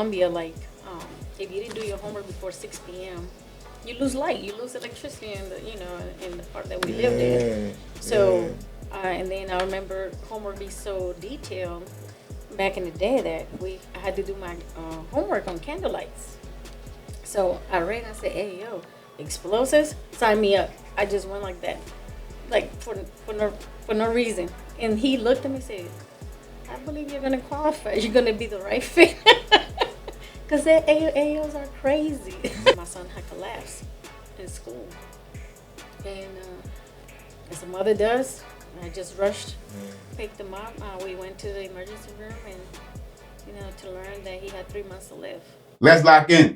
Colombia, like, if you didn't do your homework before 6 p.m., you lose light, you lose electricity in the, in the part that we lived in. So, and then I remember homework be so detailed back in the day that I had to do my homework on candlelights. So I read and I said, "Hey, yo, explosives, sign me up." I just went like that, like for no reason. And he looked at me and said, "I believe you're gonna qualify. You're gonna be the right fit." Because their AOs are crazy. My son had collapsed in school. And as a mother does, I just rushed, picked him up. We went to the emergency room and, to learn that he had 3 months to live. Let's lock in.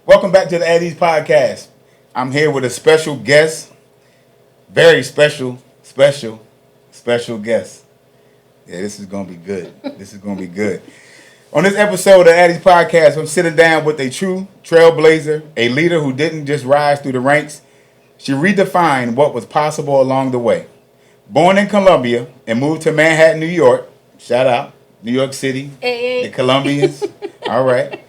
Welcome back to the Addies Podcast. I'm here with a special guest. Very special guest. Yeah, this is going to be good. This is going to be good. On this episode of the Addies Podcast, I'm sitting down with a true trailblazer, a leader who didn't just rise through the ranks. She redefined what was possible along the way. Born in Colombia and moved to Manhattan, New York. Shout out, New York City, the Colombians. All right.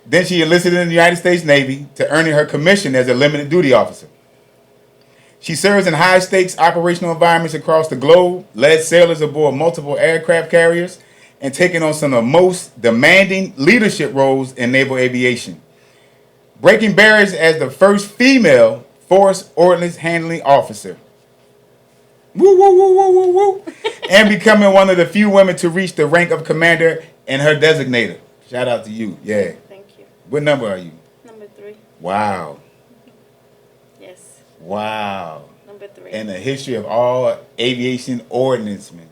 Then she enlisted in the United States Navy to earning her commission as a limited duty officer. She serves in high-stakes operational environments across the globe, led sailors aboard multiple aircraft carriers, and taken on some of the most demanding leadership roles in naval aviation. Breaking barriers as the first female Force Ordnance Handling Officer. Woo, woo, woo, woo, woo, woo. And becoming one of the few women to reach the rank of commander in her designator. Shout out to you. Yeah. What number are you? Number 3. Wow. Yes. Wow. Number 3. In the history of all aviation ordnancemen.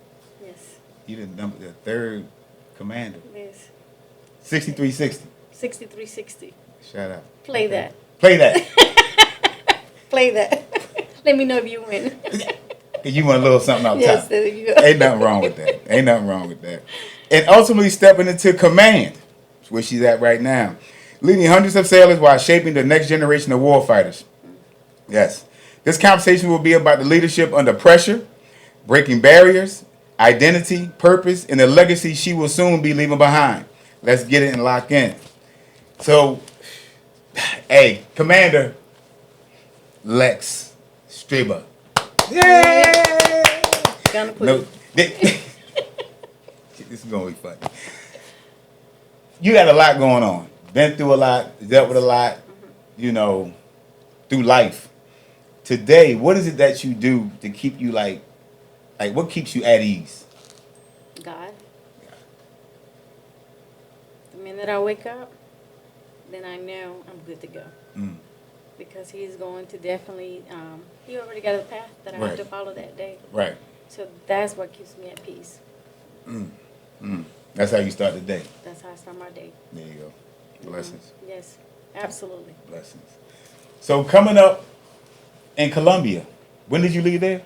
Yes. You the third commander. Yes. 6360. 6360. Shout out. Play that. Play that. Play that. Let me know if you win. You want a little something out yes, top. There you go. Ain't nothing wrong with that. Ain't nothing wrong with that. And ultimately stepping into command. That's where she's at right now. Leading hundreds of sailors while shaping the next generation of warfighters. Yes. This conversation will be about the leadership under pressure, breaking barriers, identity, purpose, and the legacy she will soon be leaving behind. Let's get it and lock in. So, hey, Commander Alexa Striba. Yay! No, this is going to be funny. You got a lot going on. Been through a lot, dealt with a lot, through life. Today, what is it that you do to keep you like what keeps you at ease? God. The minute I wake up, then I know I'm good to go. Because he's going to definitely, he already got a path that I have to follow that day. Right. So that's what keeps me at peace. That's how you start the day. That's how I start my day. There you go. Blessings. Yes, absolutely. Blessings. So coming up in Colombia, when did you leave there?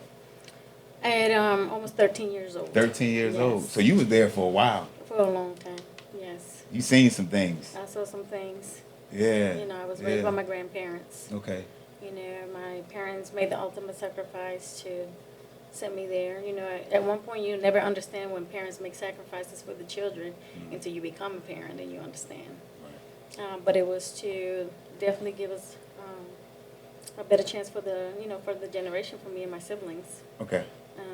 At almost 13 years old. 13 years old. So you was there for a while. For a long time, yes. You seen some things. I saw some things. Yeah. I was raised by my grandparents. Okay. My parents made the ultimate sacrifice to send me there. At one point you never understand when parents make sacrifices for the children until you become a parent and you understand. Right. But it was to definitely give us a better chance for the generation for me and my siblings. Okay.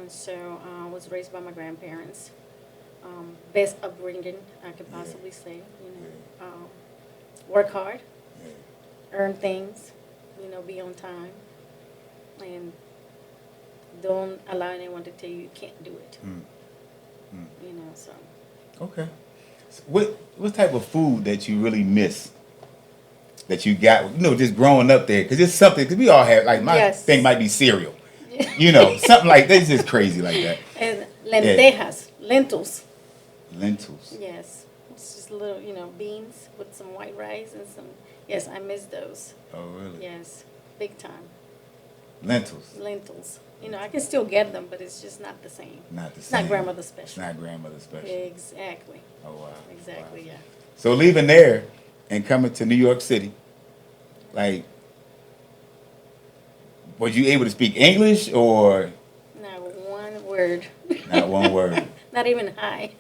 So I was raised by my grandparents. Best upbringing I could possibly say. Work hard, earn things, be on time, and don't allow anyone to tell you can't do it. So. Okay. So what type of food that you really miss that you got, just growing up there? Because it's something, because we all have, like, my thing might be cereal. Something like that's just crazy like that. And lentejas, lentils. Lentils. Yes. It's just little, beans with some white rice and some. Yes, I miss those. Oh, really? Yes, big time. Lentils. Lentils. I can still get them, but it's just not the same. Not the It's same. not grandmother's It's special. not grandmother's special. Exactly. Oh, wow. Exactly. Wow. Yeah. So leaving there and coming to New York City, like, was you able to speak English or Not one word. not one word? Not even hi.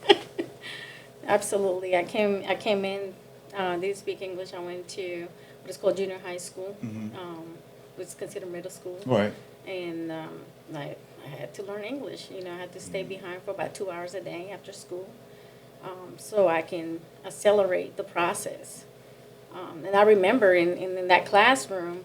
Absolutely. I came in, didn't speak English. I went to what is called junior high school, which is considered middle school. Right. And I had to learn English. I had to stay behind for about 2 hours a day after school, so I can accelerate the process. And I remember in that classroom,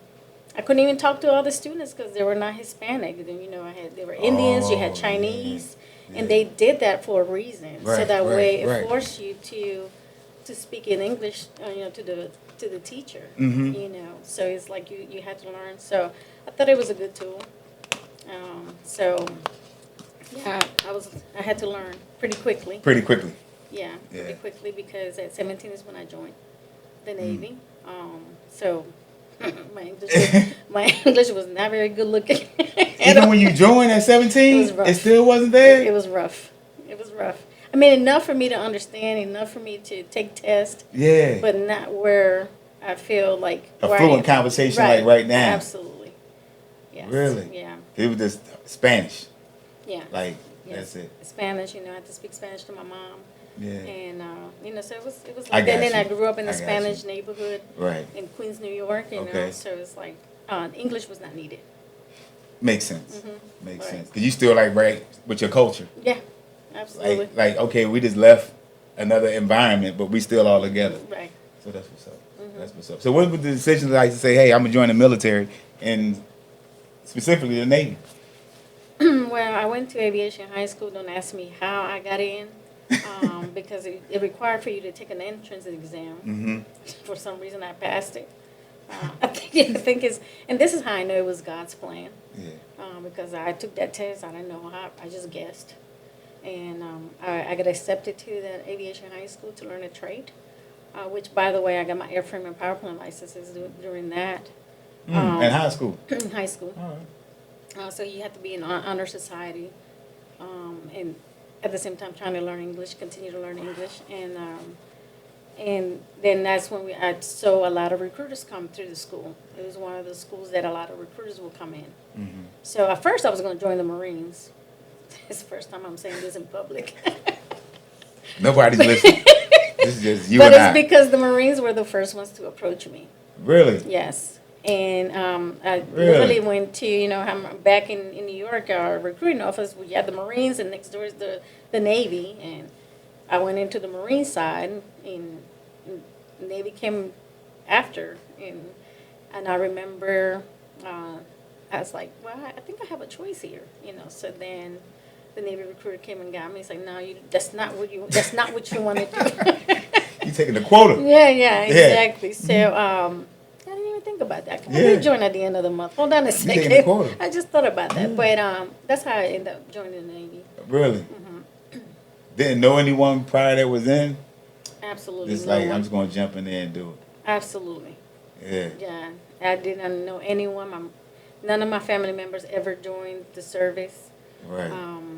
I couldn't even talk to other students because they were not Hispanic. They were Indians, you had Chinese, yeah. and they did that for a reason. So Right, that way right. it forced you to speak in English, to the teacher. So it's like you had to learn. So I thought it was a good tool. So yeah, I had to learn pretty quickly. Pretty quickly. Yeah, Yeah. pretty quickly because at 17 is when I joined the Navy. So my English was not very good looking. Even when you joined at 17, rough. it still wasn't there? It was rough. It was rough. I mean, enough for me to understand, enough for me to take tests, Yeah. but not where I feel like A where I fluent am. conversation like right now. Absolutely. Yes. Really? Yeah. It was just Spanish. Yeah. Like, Yes. that's it. Spanish, I had to speak Spanish to my mom. Yeah. And, so it was I like that. got And then I you. grew up in I a got Spanish you. neighborhood Right. in Queens, New York, Okay. so it's like, English was not needed. Makes sense. Makes Right. sense. Because you still like right with your culture. Yeah, absolutely. Like, okay, we just left another environment, but we still all together. Right. So that's what's up. That's what's up. So what was the decision like to say, hey, I'm going to join the military and specifically the Navy? Well, I went to aviation high school. Don't ask me how I got in, because it required for you to take an entrance exam. For some reason, I passed it. I think it's, and this is how I know it was God's plan. Yeah. Because I took that test. I didn't know how. I just guessed, and I got accepted to that aviation high school to learn a trade. Which, by the way, I got my airframe and power plant licenses during that. In high school? In high school. All right. So you have to be in honor society, and at the same time trying to learn English, continue to learn English, and then that's when I saw a lot of recruiters come through the school. It was one of the schools that a lot of recruiters will come in. So at first I was going to join the Marines. It's the first time I'm saying this in public. Nobody's listening. This is just you But and it's I. because the Marines were the first ones to approach me. Really? Yes. And I Really? literally went to, I'm back in New York, our recruiting office, we had the Marines, and next door is the Navy. And I went into the Marine side, and Navy came after. And I remember I was like, well, I think I have a choice here, So then the Navy recruiter came and got me. He's like, no, that's not what you want to do. You taking the quota. Yeah, exactly. So, I didn't even think about that. I did join at the end of the month. Hold on a taking the second. quota. I just thought about that. But that's how I ended up joining the Navy. Really? Didn't know anyone prior that was in? Absolutely. It's no like, one. I'm just going to jump in there and do it. Absolutely. Yeah. Yeah. I didn't know anyone. None of my family members ever joined the service. Right.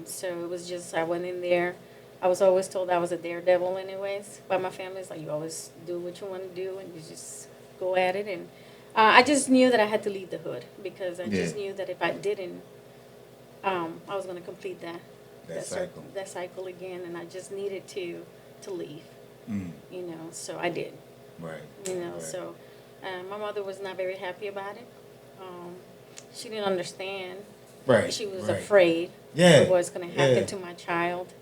So it was just, I went in there. I was always told I was a daredevil anyways by my family. It's like, you always do what you want to do and you just go at it. And I just knew that I had to leave the hood because I just knew that if I didn't, I was going to complete that cycle. That cycle again. And I just needed to leave, so I did. Right. Right. So my mother was not very happy about it. She didn't understand. Right. She was right. afraid Yeah. of what's going to happen Yeah. to my child.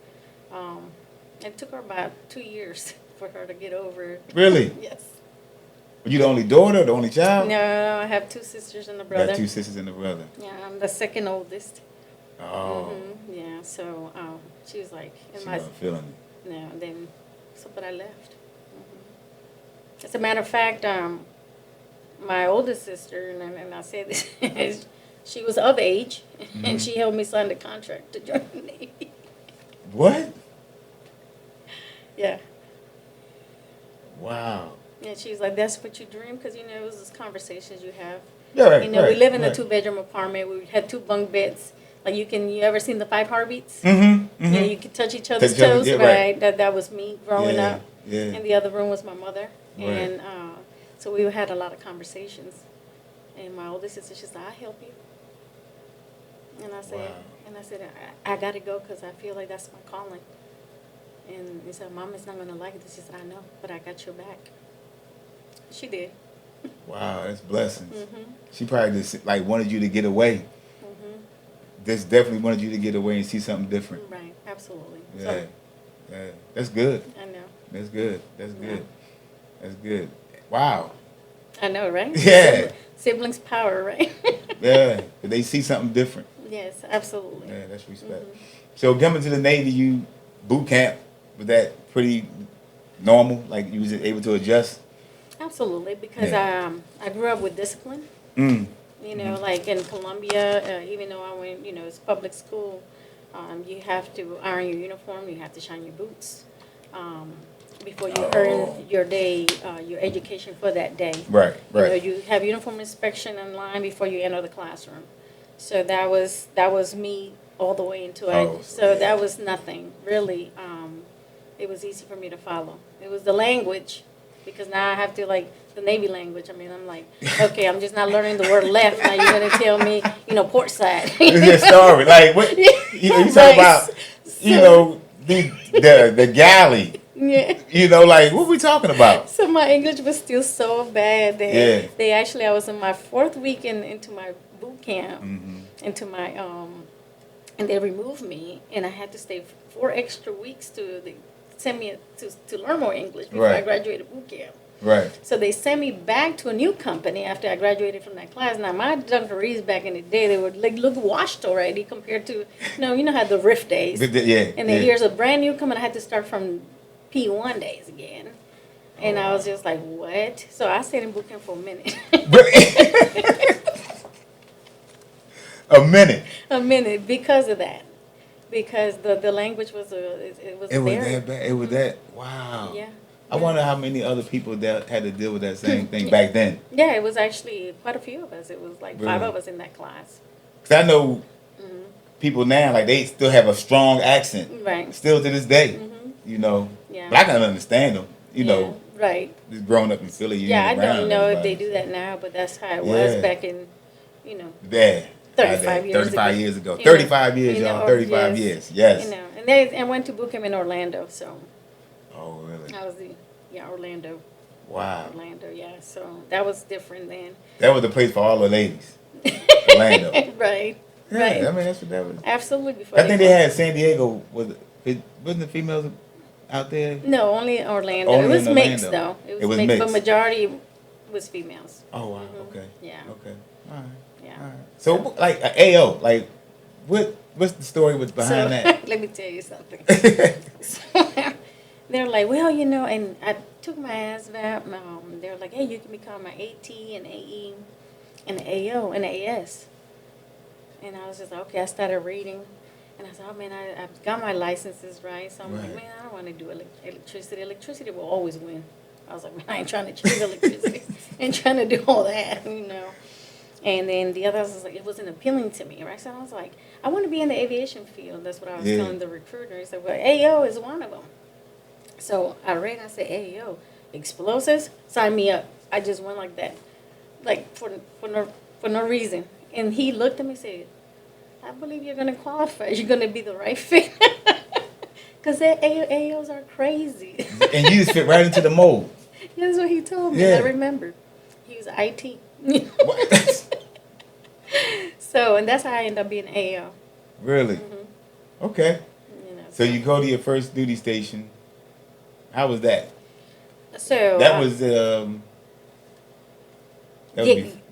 It took her about 2 years for her to get over it. Really? Yes. Were you the only daughter, the only child? No, I have 2 sisters and a brother. Got 2 sisters and a brother. Yeah, I'm the second oldest. Oh. Yeah, so she was like, She wasn't feeling it. No, then, but I left. As a matter of fact, my oldest sister, and I say this, she was of age, and she helped me sign the contract to join the Navy. What? Yeah. Wow. And she's like, that's what you dream? Because, you know, it was those conversations you have. Yeah, right, You know, we live in a right. 2-bedroom apartment. We had 2 bunk beds. Like, you ever seen the 5 heartbeats? Mm-hmm. Yeah, you could touch each other's toes, Yeah, right? That was me growing Yeah, up. yeah. And the other room was my mother. Right. And so we had a lot of conversations. And my oldest sister, she said, I'll help you. And I said, Wow. I got to go because I feel like that's my calling. And he said, Mom is not going to like this. She said, I know, but I got your back. She did. Wow, that's blessings. Mm-hmm. She probably just like wanted you to get away. Mm-hmm. This definitely wanted you to get away and see something different. Right, absolutely. Yeah, So, yeah. That's good. I know. That's good. That's Yeah. good. That's good. Wow. I know, right? Yeah. Siblings power, right? Yeah. They see something different. Yes, absolutely. Yeah, that's respect. Mm-hmm. So coming to the Navy, you boot camp, was that pretty normal? Like you was able to adjust? Absolutely, because Yeah. I grew up with discipline. Mm. You know, like in Colombia, even though I went, you know, it's public school, you have to iron your uniform, you have to shine your boots before you earn your day, your education for that day. Right, You know, right. you have uniform inspection in line before you enter the classroom. So that was me all the way into Oh, it. So yeah. that was nothing really. It was easy for me to follow. It was the language, because now I have to like the Navy language. I mean, I'm like, okay, I'm just not learning the word left. Now you're gonna tell me, you know, port side. It's a story. Like what you talk Right. about, you know, the galley. Yeah. You know, like what we talking about? So my English was still so bad that Yeah. they actually, I was in my 4th week into my boot camp, Mm-hmm. into my and they removed me, and I had to stay 4 extra weeks to send me to learn more English before I Right. graduated boot camp. Right. So they sent me back to a new company after I graduated from that class. Now my dungarees back in the day, they were like look washed already compared to you know how the riff days. Yeah. And then yeah. here's a brand new company. I had to start from P1 days again. And I was just like, what? So I stayed in boot camp for a minute. A minute. A minute because of that. Because the language was it was It was there. that bad. It was that. Wow. Yeah. I wonder how many other people that had to deal with that same thing back then. Yeah, it was actually quite a few of us. It was like 5 Really? of us in that class. Cause I know people now, like they still have a strong accent, Right. still to this day. Mhm. You know, Yeah. but I can understand them. You Yeah, know, right. just growing up in Philly. You Yeah, I ain't around don't know if they everybody. do that now, but that's how it was Yeah. back in, you know, Yeah. 35 years 35 ago. years ago. You know, 35 years, you know, y'all. or 35 yes, years. Yes. You know, and went to boot camp in Orlando, so Oh, really? I was Orlando, Wow. yeah. So that was different then. That was the place for all the ladies. Orlando. Right, Yeah, right. I mean, that's what that was. Absolutely. Before I think they had San Diego. Wasn't the females out there? No, only Orlando. Only it was in mixed Orlando. though. It was but mixed. majority was females. Oh, wow. Mhm. Okay. Yeah. Okay. All right. Yeah. All right. So, like, AO, like, what's the story behind that? Let me tell you something. So, they're like, well, you know, and I took my ASVAB. They were like, hey, you can become an AT and AE and AO and AS. And I was just like, okay, I started reading. And I said, oh, man, I've got my licenses, right? So I'm like, Right. man, I don't want to do electricity. Electricity will always win. I was like, man, I ain't trying to choose electricity. ain't trying to do all that, you know. And then the others was like, it wasn't appealing to me, right? So I was like, I want to be in the aviation field. That's what I was Yeah. telling the recruiter. He said, well, AO is one of them. So I read and I said, AO, explosives? Sign me up. I just went like that, like for no reason. And he looked at me and said, I believe you're going to qualify. You're going to be the right fit. Because AOs are crazy. And you just fit right into the mold. That's what he told me. Yeah. I remember. He was IT. What? So, and that's how I ended up being AO. Really? Mm-hmm. Okay. You know, So you go to your first duty station. How was that? So That was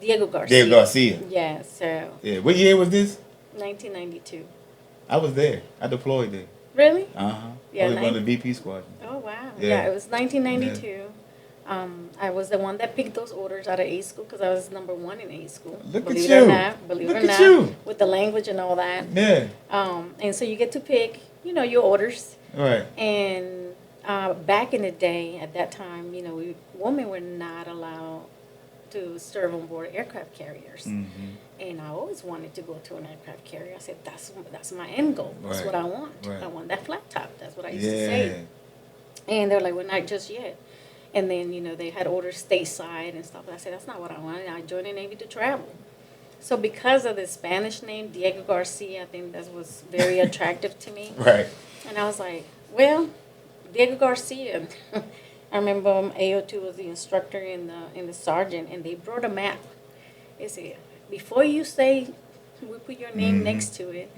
Diego Garcia. Diego Garcia. Yeah. So Yeah. What year was this? 1992. I was there. I deployed there. Really? Uh-huh. Yeah, I was one of the VP squadron. Oh wow. Yeah. Yeah. It was 1992. I was the one that picked those orders out of A school because I was number 1 in A school. Look at Believe you. it or not. Believe Look it or at not. you. With the language and all that. Yeah. And so you get to pick, you know, your orders. Right. And back in the day, at that time, you know, women were not allowed to serve on board aircraft carriers. And I always wanted to go to an aircraft carrier. I said, that's my end goal. That's what I want. Right. I want that flat top. That's what I used to say. And they're like, well, not just yet. And then, you know, they had orders stateside and stuff. I said, that's not what I wanted. I joined the Navy to travel. So because of the Spanish name, Diego Garcia, I think that was very attractive to me. Right. And I was like, well, Diego Garcia. I remember AO2 was the instructor and the sergeant, and they brought a map. They said, before you say, we put your name next to it,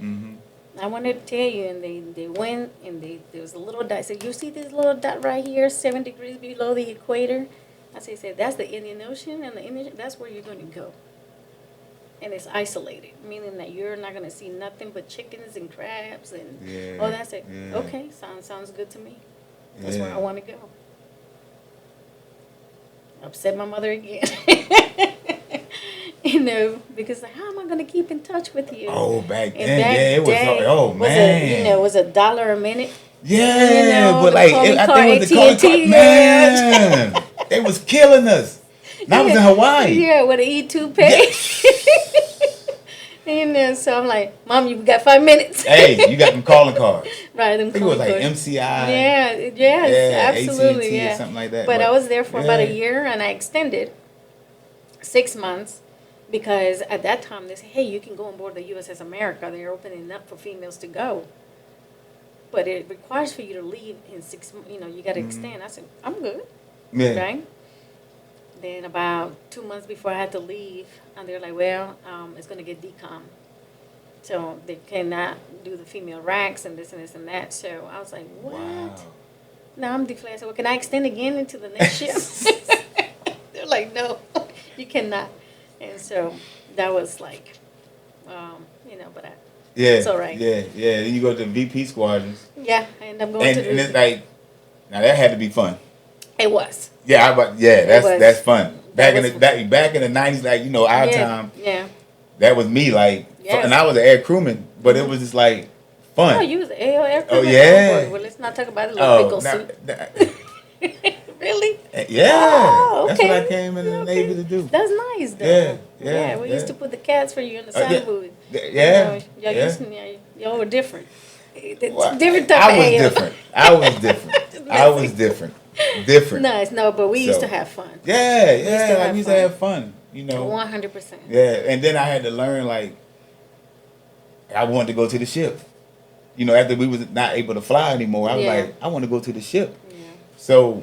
I wanted to tell you, and they went, and there was a little dot. I said, you see this little dot right here, 7 degrees below the equator? I said, that's the Indian Ocean, and the Indian, that's where you're going to go. And it's isolated, meaning that you're not going to see nothing but chickens and crabs and all that. Okay, sounds good to me. That's where I want to go. Upset my mother again. You know, because like, how am I going to keep in touch with you? Oh, back then, it was, it was $1 a minute. Yeah, you know, but like, I think it was the AT&T, man, they was killing us. And I was in Hawaii. Yeah, with an E2 pay. You know, so I'm like, Mom, you got 5 minutes. Hey, you got them calling cards. Right, them I think it was like cards. MCI. Yeah, absolutely, AT&T or something like that. But I was there for about a year, and I extended 6 months because at that time they said, hey, you can go on board the USS America. They're opening up for females to go. But it requires for you to leave in 6 months. You know, you got to extend. I said, I'm good. Yeah. Right? Then about 2 months before I had to leave, and they're like, well, it's going to get decom. So they cannot do the female racks and this and this and that. So I was like, what? Wow. No, I'm deflated. I said, well, can I extend again into the next shift? They're like, no, you cannot. And so that was like, you know, but it's all right. Yeah. Then you go to the VP squadrons. Yeah, I ended up going to the... And it's like, now that had to be fun. It was. Yeah, that's fun. Back in the 90s, like, you know, our time. Yeah. That was me, like, and I was an air crewman, but it was just like fun. Oh, you was an air crewman? Oh, yeah. Oh, well, let's not talk about the little pickle suit. Really? Yeah. Oh, okay. That's what I came in the Navy to do. That's nice, though. Yeah. We used to put the cats for you in the sound booth. Yeah. Y'all were different. Well, different type I was different. Different. Nice. No, but we used to have fun. I used to have fun. You know. 100%. Yeah, and then I had to learn, like, I wanted to go to the ship. You know, after we was not able to fly anymore, I was like, I want to go to the ship. Yeah. So,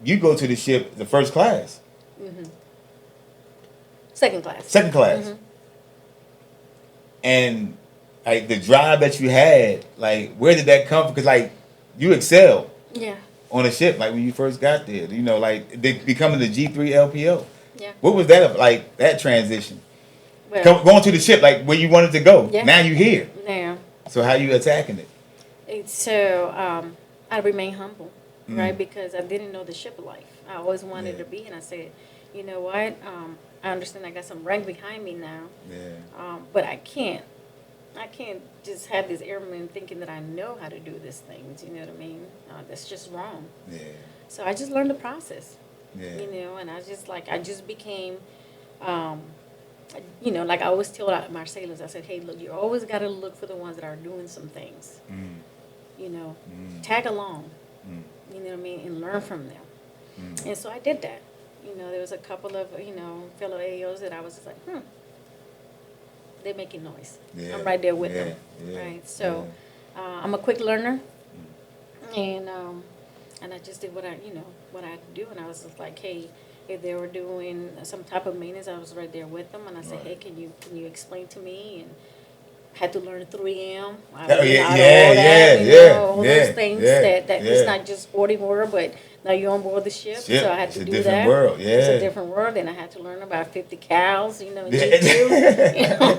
you go to the ship, the first class. Second class. And, like, the drive that you had, like, where did that come from? Because, like, you excelled. Yeah. On a ship, like when you first got there, you know, like becoming the G3 LPO. Yeah. What was that like? That transition, well, going to the ship, like where you wanted to go. Yeah. Now you here. Yeah. So how you attacking it? So I remain humble, right? Because I didn't know the ship life. I always wanted to be, and I said, you know what? I understand I got some rank behind me now. Yeah. But I can't just have this airman thinking that I know how to do these things. You know what I mean? That's just wrong. Yeah. So I just learned the process. Yeah. You know, and I just became, you know, like I always tell my sailors, I said, hey, look, you always got to look for the ones that are doing some things. You know, tag along. You know what I mean? And learn from them. And so I did that. You know, there was a couple of, you know, fellow AOs that I was just like, they're making noise. Yeah. I'm right there with them. Yeah. Right. So I'm a quick learner. And I just did what I had to do. And I was just like, hey, if they were doing some type of maintenance, I was right there with them. And I said, hey, can you explain to me? And had to learn 3M. All those things that it's not just ordinary, but now you're on board the ship. So I had to do that. World. Yeah. It's a different world. And I had to learn about 50 cows, you know, G2, you know,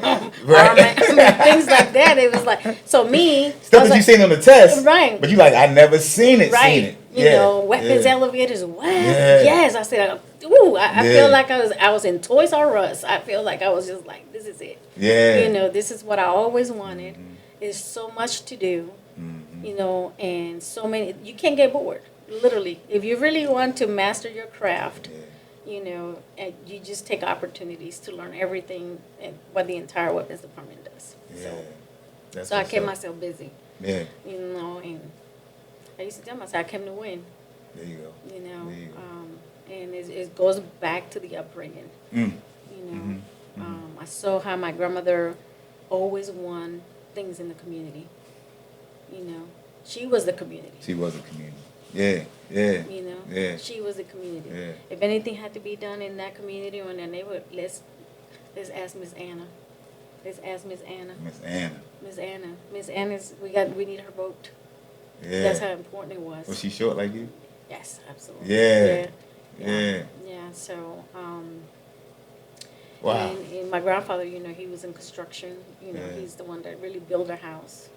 things like that. It was like, so me. Stuff that you seen on the test. Right. But you like, I never seen it. Right. You know, weapons elevators. What? Yes. I said, ooh, I feel like I was in Toys R Us. I feel like I was just like, this is it. Yeah. You know, this is what I always wanted. There's so much to do. You know, and so many, you can't get bored, literally. If you really want to master your craft, you know, and you just take opportunities to learn everything and what the entire weapons department does. So I kept myself busy. Yeah. You know, and I used to tell myself I came to win. There you go. You know, There you go. And it goes back to the upbringing. You know, I saw how my grandmother always won things in the community. You know, she was the community. She was a community. Yeah, yeah. You know, yeah. she was the community. Yeah. If anything had to be done in that community or in that neighborhood, let's ask Miss Anna. Let's ask Miss Anna. Miss Anna. Miss Anna. Miss Anna's. We need her vote. Yeah. That's how important it was. Was she short like you? Yes, absolutely. Yeah. Yeah. So, wow. And my grandfather, you know, he was in construction. You know, he's the one that really built our house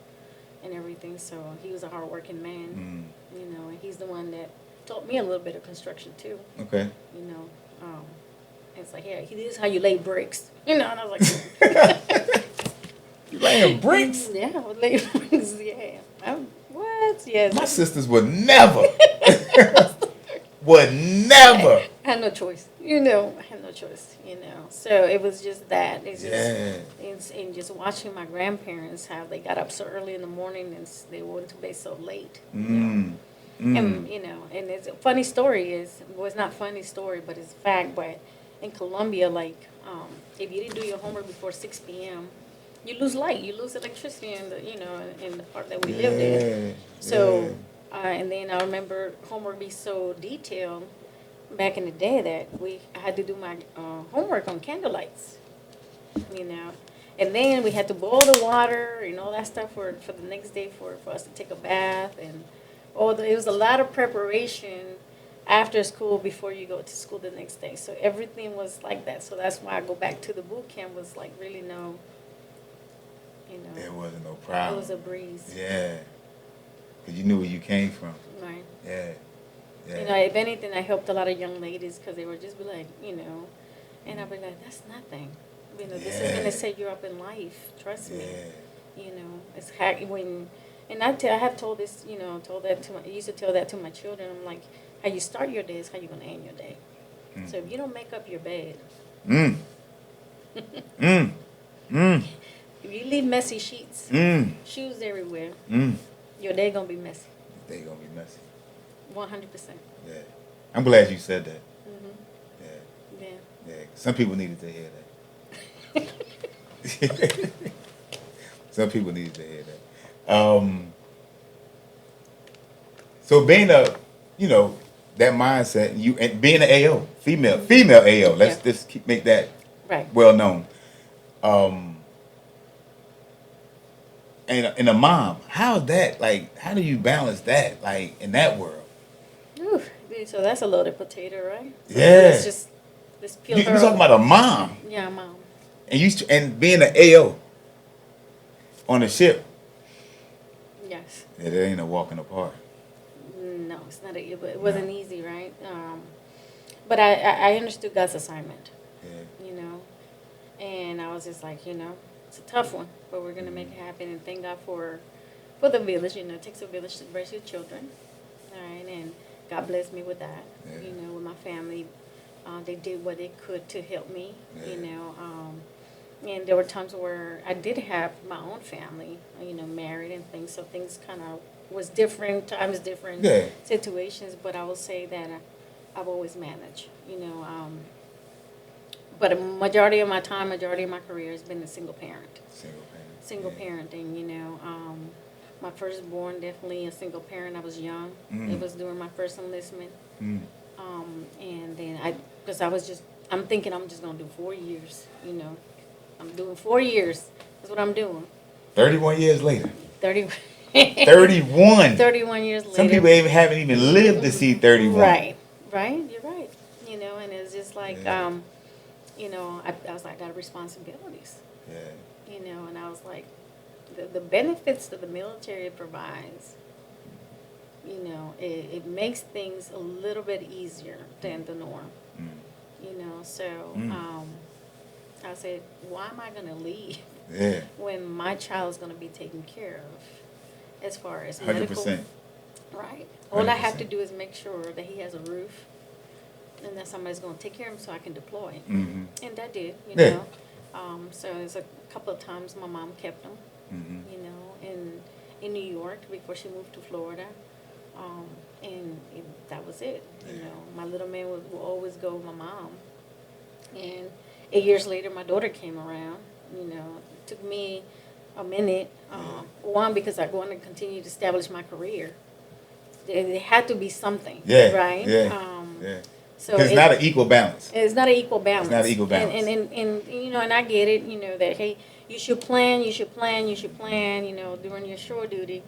and everything. So he was a hardworking man. You know, and he's the one that taught me a little bit of construction too. Okay. You know, it's like, yeah, this is how you lay bricks. You know, and I was like, you laying bricks? Yeah, I would lay bricks. Yeah. What? Yes. My sisters would never. Would never. I had no choice. You know, I had no choice. You know, so it was just that. It's just, and just watching my grandparents how they got up so early in the morning and they went to bed so late. You know? And you know, and it's a funny story well, it's not funny story, but it's a fact. But in Colombia, like, if you didn't do your homework before 6 p.m., you lose light, you lose electricity in the, you know, in the part that we lived in. So, and then I remember homework be so detailed back in the day that I had to do my homework on candlelights, you know. And then we had to boil the water and all that stuff for the next day for us to take a bath. And it was a lot of preparation after school before you go to school the next day. So everything was like that. So that's why I go back to the boot camp was like really no, you know. There wasn't no problem. It was a breeze. Yeah. Because you knew where you came from. Right. Yeah. Yeah. You know, if anything, I helped a lot of young ladies because they would just be like, you know, and I'd be like, that's nothing. You know, this is going to set you up in life. Trust me. You know, it's and I have told this, you know, I used to tell that to my children. I'm like, how you start your day is how you're going to end your day. So if you don't make up your bed, if you leave messy sheets, shoes everywhere, your day going to be messy. Your day going to be messy. 100%. Yeah. I'm glad you said that. Yeah. Yeah. Some people needed to hear that. Some people needed to hear that. So being that mindset, and being an AO, female AO, let's just make that well known. And a mom, how's that, like, how do you balance that, like, in that world? Ooh, so that's a loaded potato, right? So yeah. Let's peel You're her talking about a mom. Yeah, mom. And being an AO on a ship. Yes. Yeah, that ain't a walk in the park. No, it's not. It wasn't easy, right? But I understood God's assignment. Yeah. You know, and I was just like, you know, it's a tough one, but we're gonna make it happen. And thank God for the village. You know, it takes a village to raise your children. All right, and God blessed me with that. Yeah. You know, with my family, they did what they could to help me. Yeah. You know, and there were times where I did have my own family, you know, married and things. So things kind of was different, times different situations. But I will say that I've always managed, you know. But a majority of my time, majority of my career has been a single parent. Single parenting, you know. My firstborn, definitely a single parent. I was young. It was during my first enlistment. And then I'm thinking I'm just going to do 4 years, you know. I'm doing 4 years. That's what I'm doing. 31 years later. 31. 31 years later. Some people haven't even lived to see 31. Right. You're right. You know, and it's just like, you know, I was like, I got responsibilities. Yeah. You know, and I was like, the benefits that the military provides, you know, it makes things a little bit easier than the norm. You know, so I said, why am I going to leave when my child is going to be taken care of? as far as 100%. Right. All I have to 100%. do is make sure that he has a roof and that somebody's going to take care of him so I can deploy. Mm-hmm. And I did, Yeah. know. So there's a couple of times my mom kept him, in New York before she moved to Florida. That was it. My little man will always go with my mom. And 8 years later, my daughter came around. It took me a minute. One, because I want to continue to establish my career. There had to be something, Yeah. right? Yeah. Yeah. So It's not an equal balance. It's not an equal balance. It's not an equal balance. And I get it, that, hey, you should plan, during your shore duty.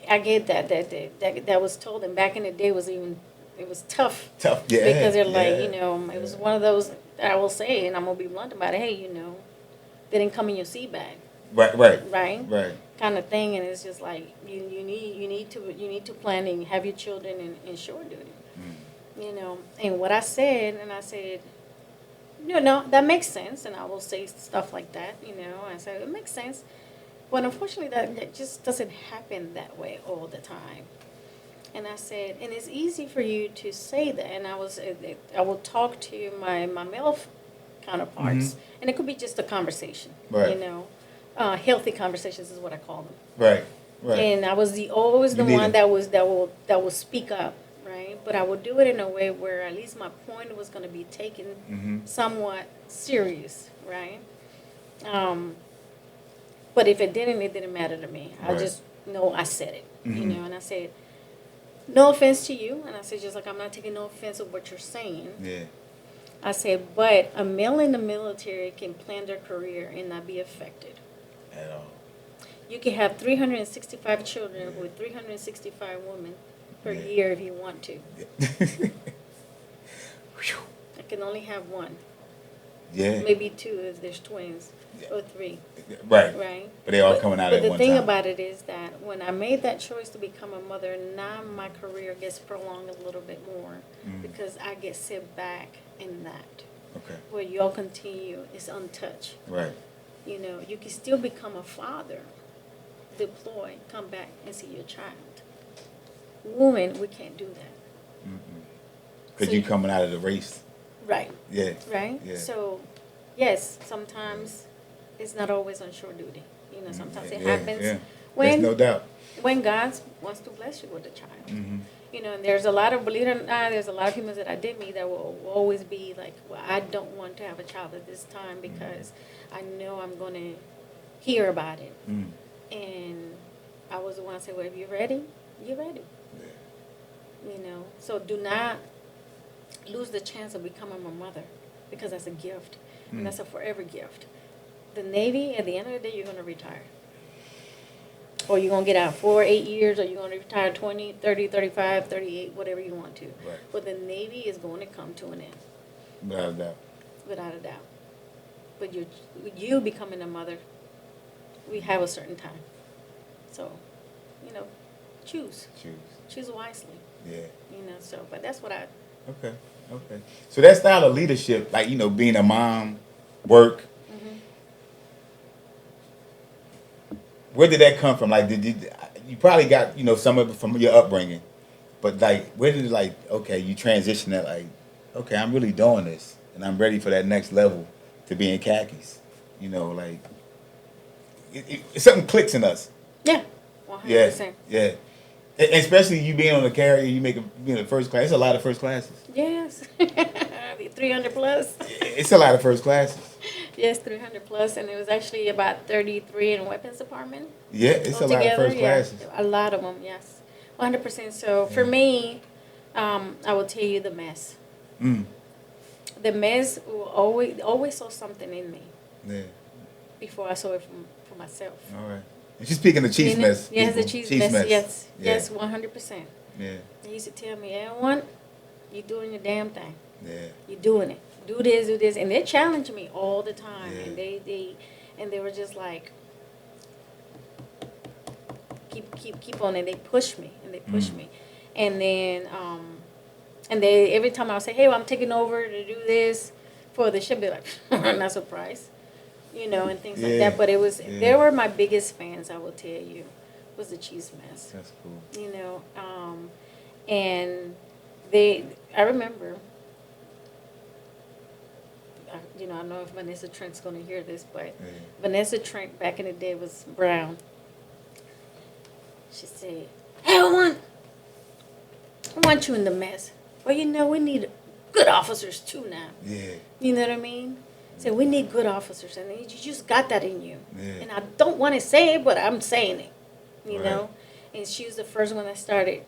I get that was told, and back in the day it was tough. Tough, yeah. Because they're like, yeah. it was one of those, I will say, and I'm going to be blunt about it, hey, they didn't come in your sea bag. Right? Kind of thing, and it's just like, you need to plan and have your children in shore duty. And what I said, no, that makes sense, and I will say stuff like that, I said, it makes sense, but unfortunately that just doesn't happen that way all the time. And I said, and it's easy for you to say that, and I will talk to my male counterparts, and it could be just a conversation, right. Healthy conversations is what I call them. Right. And I was always the one that will speak up. Right, but I would do it in a way where at least my point was going to be taken somewhat serious, right? But if it didn't matter to me. I just know I said it, and I said, no offense to you, and I said, just like I'm not taking no offense of what you're saying. Yeah. I said, but a male in the military can plan their career and not be affected. At all. You can have 365 children with 365 women per year if you want to. I can only have one. Yeah. Maybe two if there's twins, or three. Right. But they're all coming out at one time. But the thing about it is that when I made that choice to become a mother, now my career gets prolonged a little bit more because I get set back in that. Okay. Where y'all continue is untouched. Right. You can still become a father, deploy, come back and see your child. Women, we can't do that. Because you're coming out of the race. Right. Yeah. Right? Yeah. So, yes, sometimes it's not always on shore duty. Sometimes it happens There's no doubt. when God wants to bless you with a child. And there's a lot of, believe it or not, there's a lot of humans that I did meet that will always be like, well, I don't want to have a child at this time because I know I'm going to hear about it. And I was the one to say, well, if you're ready, you're ready. So do not lose the chance of becoming a mother because that's a gift, and that's a forever gift. The Navy, at the end of the day, you're going to retire. Or you're going to get out 4 or 8 years, or you're going to retire 20, 30, 35, 38, whatever you want to. Right. But the Navy is going to come to an end. Without a doubt. Without a doubt. But you becoming a mother, we have a certain time. So, choose. Choose wisely. Yeah. But that's what I... Okay. So that style of leadership, like, being a mom, work, where did that come from? Like, you probably got, some of it from your upbringing, but like, where did you transition that, like, okay, I'm really doing this, and I'm ready for that next level to be in khakis, something clicks in us. Yeah, 100%. Yeah. Especially you being on the carrier, you being a first class. It's a lot of first classes. Yes, 300 plus. It's a lot of first classes. Yes, 300 plus, and it was actually about 33 in weapons department. Yeah, it's a lot of first classes. A lot of them, yes, 100%. So for me, I will tell you the mess. The mess will always saw something in me. Yeah. Before I saw it for myself. All right. And she's speaking the chief's mess. Yes, the chief's mess. Yes, 100%. Yeah. They used to tell me, everyone, you're doing your damn thing. Yeah. You're doing it. Do this, and they challenge me all the time, Yeah. and they were just like, keep on, and they push me, and then they every time I would say, hey, well, I'm taking over to do this for the ship, they're like, I'm not surprised, and things like that. But they were my biggest fans, I will tell you, was the chief's mess. That's cool. You know, and I remember, you know, I don't know if Vanessa Trent's going to hear this, but Yeah. Vanessa Trent back in the day was brown. She said, "Hey, I want you in the mess. Well, you know, we need good officers too now. Yeah. You know what I mean? So we need good officers, and you just got that in you. Yeah. And I don't want to say it, but I'm saying it. You Right. know? And she was the first one that started,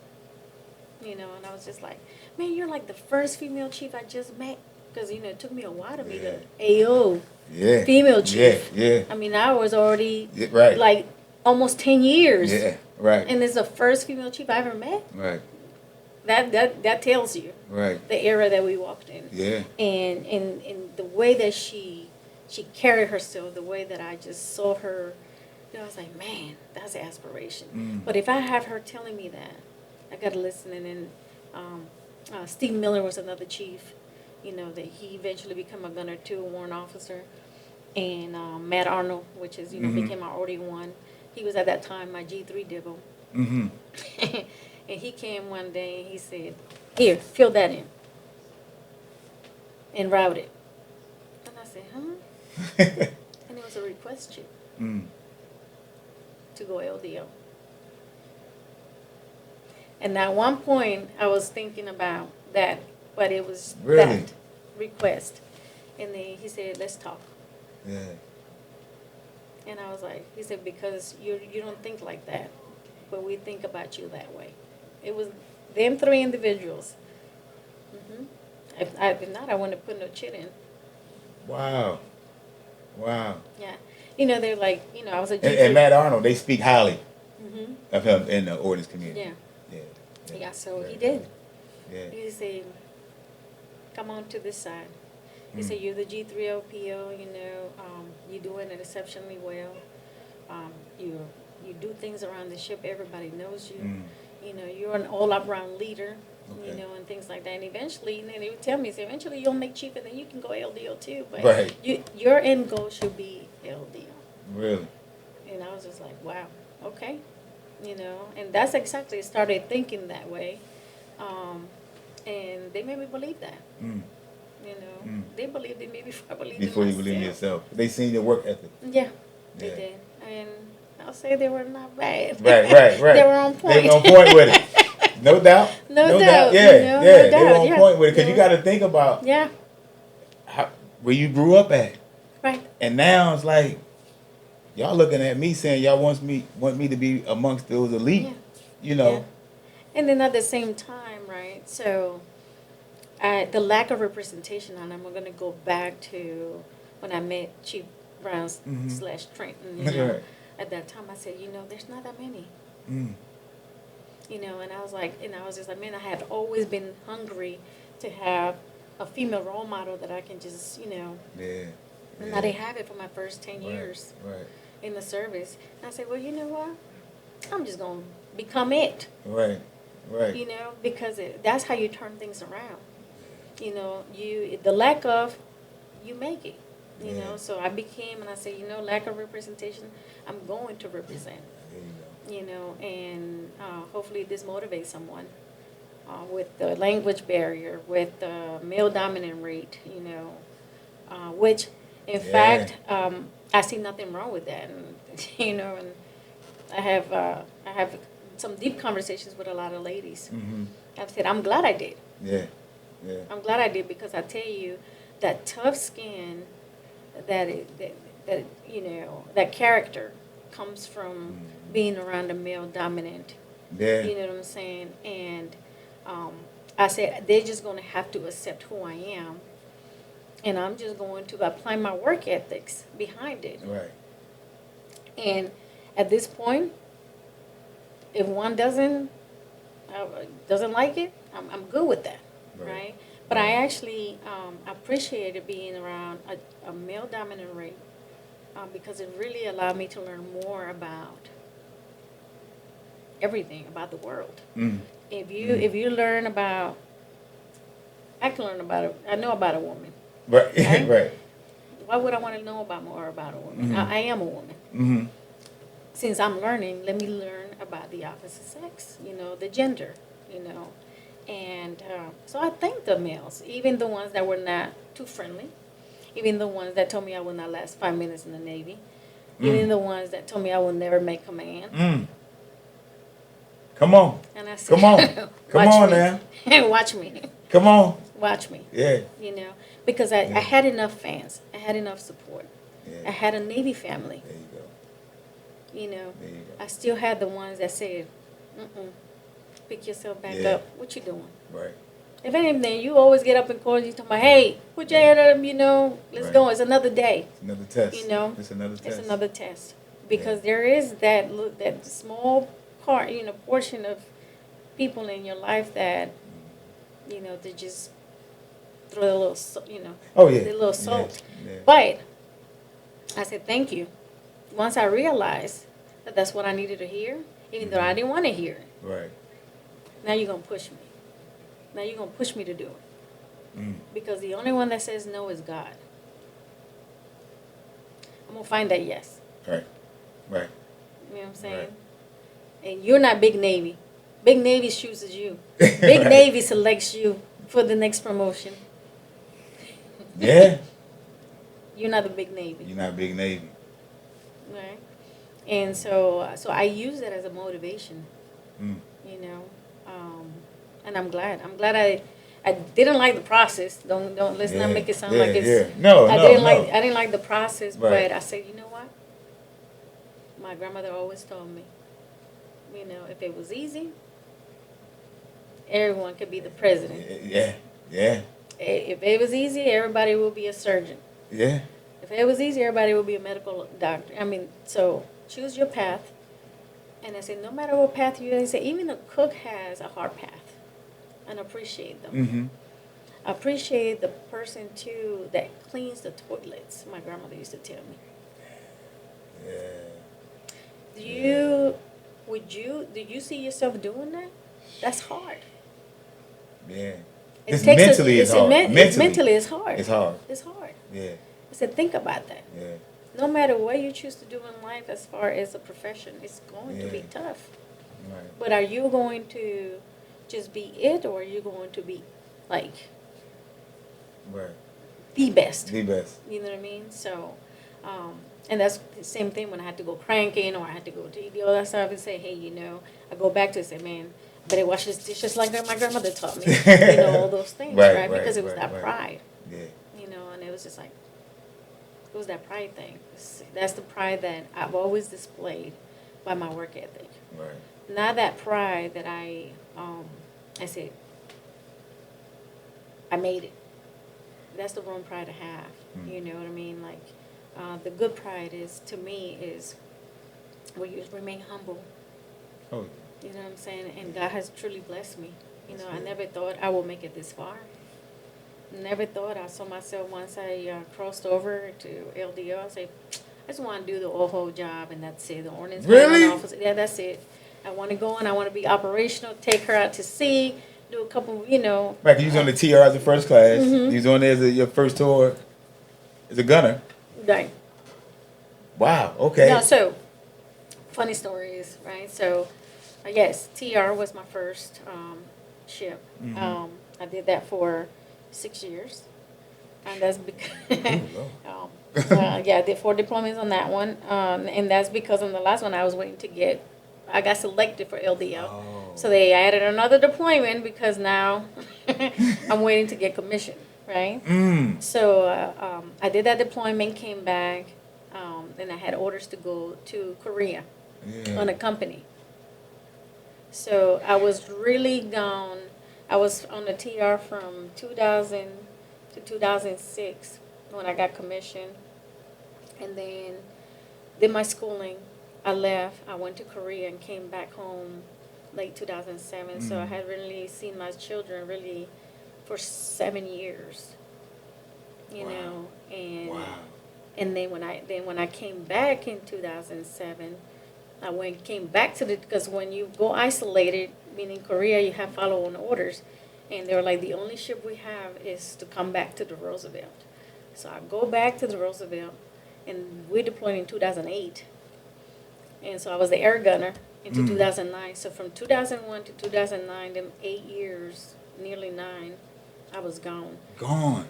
you know, and I was just like, man, you're like the first female chief I just met. Because, you know, it took me a while to meet an AO Yeah. female chief. Yeah. Yeah. I mean, I was already, Right. like, almost 10 years. Yeah. Right. And it's the first female chief I ever met. Right. That tells you Right. the era that we walked in. Yeah. And the way that she carried herself, the way that I just saw her, you know, I was like, man, that's an aspiration. But if I have her telling me that, I got to listen. And then Steve Miller was another chief, you know, that he eventually became a gunner too, a warrant officer. And Matt Arnold, which is, you know, became our OD1. He was at that time my G3 dibble. Mm-hmm. And he came one day and he said, here, fill that in. And route it. And I said, huh? And it was a request chip to go LDO. And at one point, I was thinking about that, but it was Really? that request. And then he said, let's talk. Yeah. And I was like, he said, because you don't think like that, but we think about you that way. It was them three individuals. If not, I wouldn't have put no chit in. Wow. Wow. Yeah. You know, they're like, you know, I was a And Matt Arnold, they speak highly Mm-hmm. of him in the ordnance community. Yeah. Yeah. Yeah, so Yeah. he did. Yeah. He said, come on to this side. He said, you're the G3O PO, you know, you're doing it exceptionally well. You do things around the ship, everybody knows you. You know, you're an all-around leader, you Okay. know, and things like that. And eventually, and then they would tell me, say, eventually you'll make chief and then you can go LDO too. But Right. your end goal should be LDO. Really? And I was just like, wow, okay. You know, and that's exactly, started thinking that way. And they made me believe that. You know, they believed in me before I believed Before in you myself. believe in yourself. They seen your work ethic. Yeah, they Yeah. did. And I'll say they were not bad. Right. They were on point. They were on point with it. No doubt. No doubt, Yeah, you know, yeah. no They doubt, were on yeah. point with it because They you were- got to think about Yeah, where you grew up at. right. And now it's like, y'all looking at me saying y'all want me to be amongst those elite, Yeah. you know. Yeah. And then at the same time, right, so the lack of representation, and I'm going to go back to when I met Chief Brown / Trenton, you know, Right. at that time I said, you know, there's not that many. Mm. You know, and I was just like, man, I had always been hungry to have a female role model that I can just, you know, Yeah. and yeah. I didn't have it for my first 10 Right, years Right. in the service. And I said, well, you know what? I'm just going to become it, Right. Right. you know, because that's how you turn things around. You know, the lack of, you make it, you Yeah. know. So I became, and I said, you know, lack of representation, I'm going to represent. There you go. You know, and hopefully this motivates someone with the language barrier, with the male dominant rate, you know, which in Yeah. fact I see nothing wrong with that, and you know, and I have some deep conversations with a lot of ladies. I've said I'm glad I did. Yeah. Yeah. I'm glad I did because I tell you that tough skin, that you know, that character comes from being around a male dominant. Yeah. You know what I'm saying? And I said they're just going to have to accept who I am, and I'm just going to apply my work ethics behind it. Right. And at this point, if one doesn't like it, I'm good with that, Right. right? But I actually appreciated being around a male dominant rate because it really allowed me to learn more about everything about the world. If you learn about, I can learn about it. I know about a woman. Right. Right? Right. Why would I want to know more about a woman? I am a woman. since I'm learning, let me learn about the opposite sex, the gender, you know. And so I thank the males, even the ones that were not too friendly, even the ones that told me I would not last 5 minutes in the Navy, even the ones that told me I would never make command. Come on. And I said, Come on. Come on now. Watch me. Come on. Watch me. Yeah. Because I had enough fans. I had enough support. Yeah. I had a Navy family. There you go. There you go. I still had the ones that said, pick yourself back up. What you doing? Right. If anything, you always get up and call you talking about, hey, put your head up, let's go. It's another day. It's another test. It's another test. It's another test. Because there is that small part, portion of people in your life that, they just throw a little, oh, yeah. a little salt. Yeah. Yeah. But I said, thank you. Once I realized that that's what I needed to hear, even though I didn't want to hear it. Right. Now you're going to push me. Now you're going to push me to do it. Because the only one that says no is God. I'm going to find that yes. Right. Right. You know what I'm saying? Right. And you're not Big Navy. Big Navy chooses you. Big Right. Navy selects you for the next promotion. Yeah. You're not the Big Navy. You're not Big Navy. Right? And so I use that as a motivation. And I'm glad. I didn't like the process. Let's not make it sound like it's. Yeah. No. I didn't like the process, Right. but I said, you know what? My grandmother always told me, if it was easy, everyone could be the president. Yeah. Yeah. If it was easy, everybody would be a surgeon. Yeah. If it was easy, everybody would be a medical doctor. So choose your path. And I said, no matter what path you say, even a cook has a hard path. And appreciate them. Mm-hmm. Appreciate the person too that cleans the toilets. My grandmother used to tell me. Yeah. Do you see yourself doing that? That's hard. Yeah. Mentally, it's hard. It's hard. It's hard. Yeah. I said, think about that. Yeah. No matter what you choose to do in life as far as a profession, it's going to be tough. Right. But are you going to just be it, or are you going to be like Right. the best? The best. You know what I mean? So, and that's the same thing when I had to go cranking or I had to go to all that stuff and say, hey, I go back to it and say, man, I better wash this dish just like my grandmother taught me. All those things, right? Because it was that pride. Yeah. And it was just like, it was that pride thing. That's the pride that I've always displayed by my work ethic. Right. Not that pride that I said, I made it. That's the wrong pride to have. You know what I mean? Like, the good pride to me is where you remain humble. Oh. You know what I'm saying? And God has truly blessed me. I never thought I would make it this far. Never thought. I saw myself once I crossed over to LDO. I said, I just want to do the whole job, and that's it. The Ordnance Handling Officer. Yeah, that's it. I want to go and I want to be operational, take her out to sea, do a couple, Right, you was on the TR as a first class. You was on there as your first tour as a gunner. Right. Wow, okay. No, so, funny story is, right, so, yes, TR was my first ship. I did that for 6 years. And that's because, I did 4 deployments on that one. And that's because on the last one I was waiting to I got selected for LDO. Oh. So they added another deployment because now I'm waiting to get commissioned, right? So I did that deployment, came back, and I had orders to go to Korea on a company. So I was really gone. I was on the TR from 2000 to 2006 when I got commissioned. And then did my schooling. I left. I went to Korea and came back home late 2007. So I had really seen my children really for 7 years. And and then when I came back in 2007, came back to because when you go isolated, meaning Korea, you have follow-on orders, and they were like, the only ship we have is to come back to the Roosevelt. So I go back to the Roosevelt, and we deployed in 2008. And so I was the air gunner into 2009. So from 2001 to 2009, them 8 years, nearly 9, I was gone. Gone.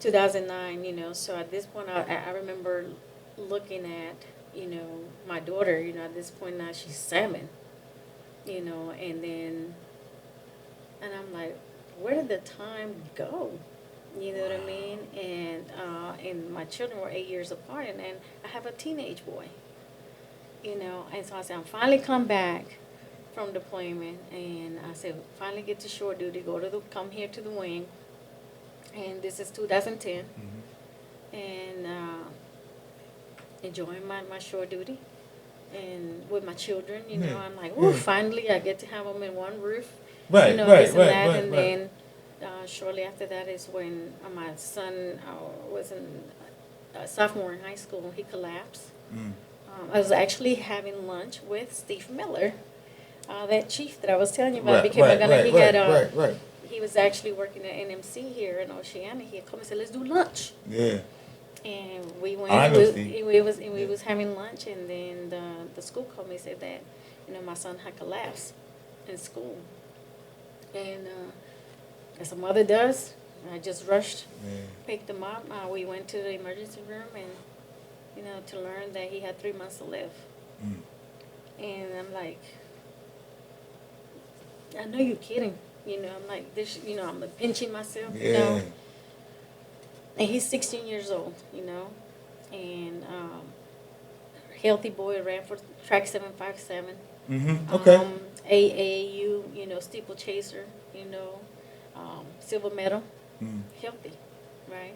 2009, so at this point, I remember looking at, my daughter, at this point now she's 7, and then, and I'm like, where did the time go? You know what I mean? And my children were 8 years apart, and then I have a teenage boy, and so I said, I'm finally come back from deployment, and I said, finally get to shore duty, come here to the wing, and this is 2010, and enjoying my shore duty, and with my children, I'm like, oh, finally I get to have them in one roof, and then shortly after that is when my son was in sophomore in high school. He collapsed. I was actually having lunch with Steve Miller, that chief that I was telling you about. He was actually working at NMC here in Oceana. He had come and said, "Let's do lunch." Yeah. And we went. We was having lunch, and then the school called me and said that my son had collapsed in school, and as a mother does, I just rushed, picked him up. We went to the emergency room, and to learn that he had 3 months to live. And I'm like, I know you're kidding. I'm like this. I'm like pinching myself. And he's 16 years old. And healthy boy, ran for track 757. Okay. AAU, steeplechaser. Silver medal. Healthy, right?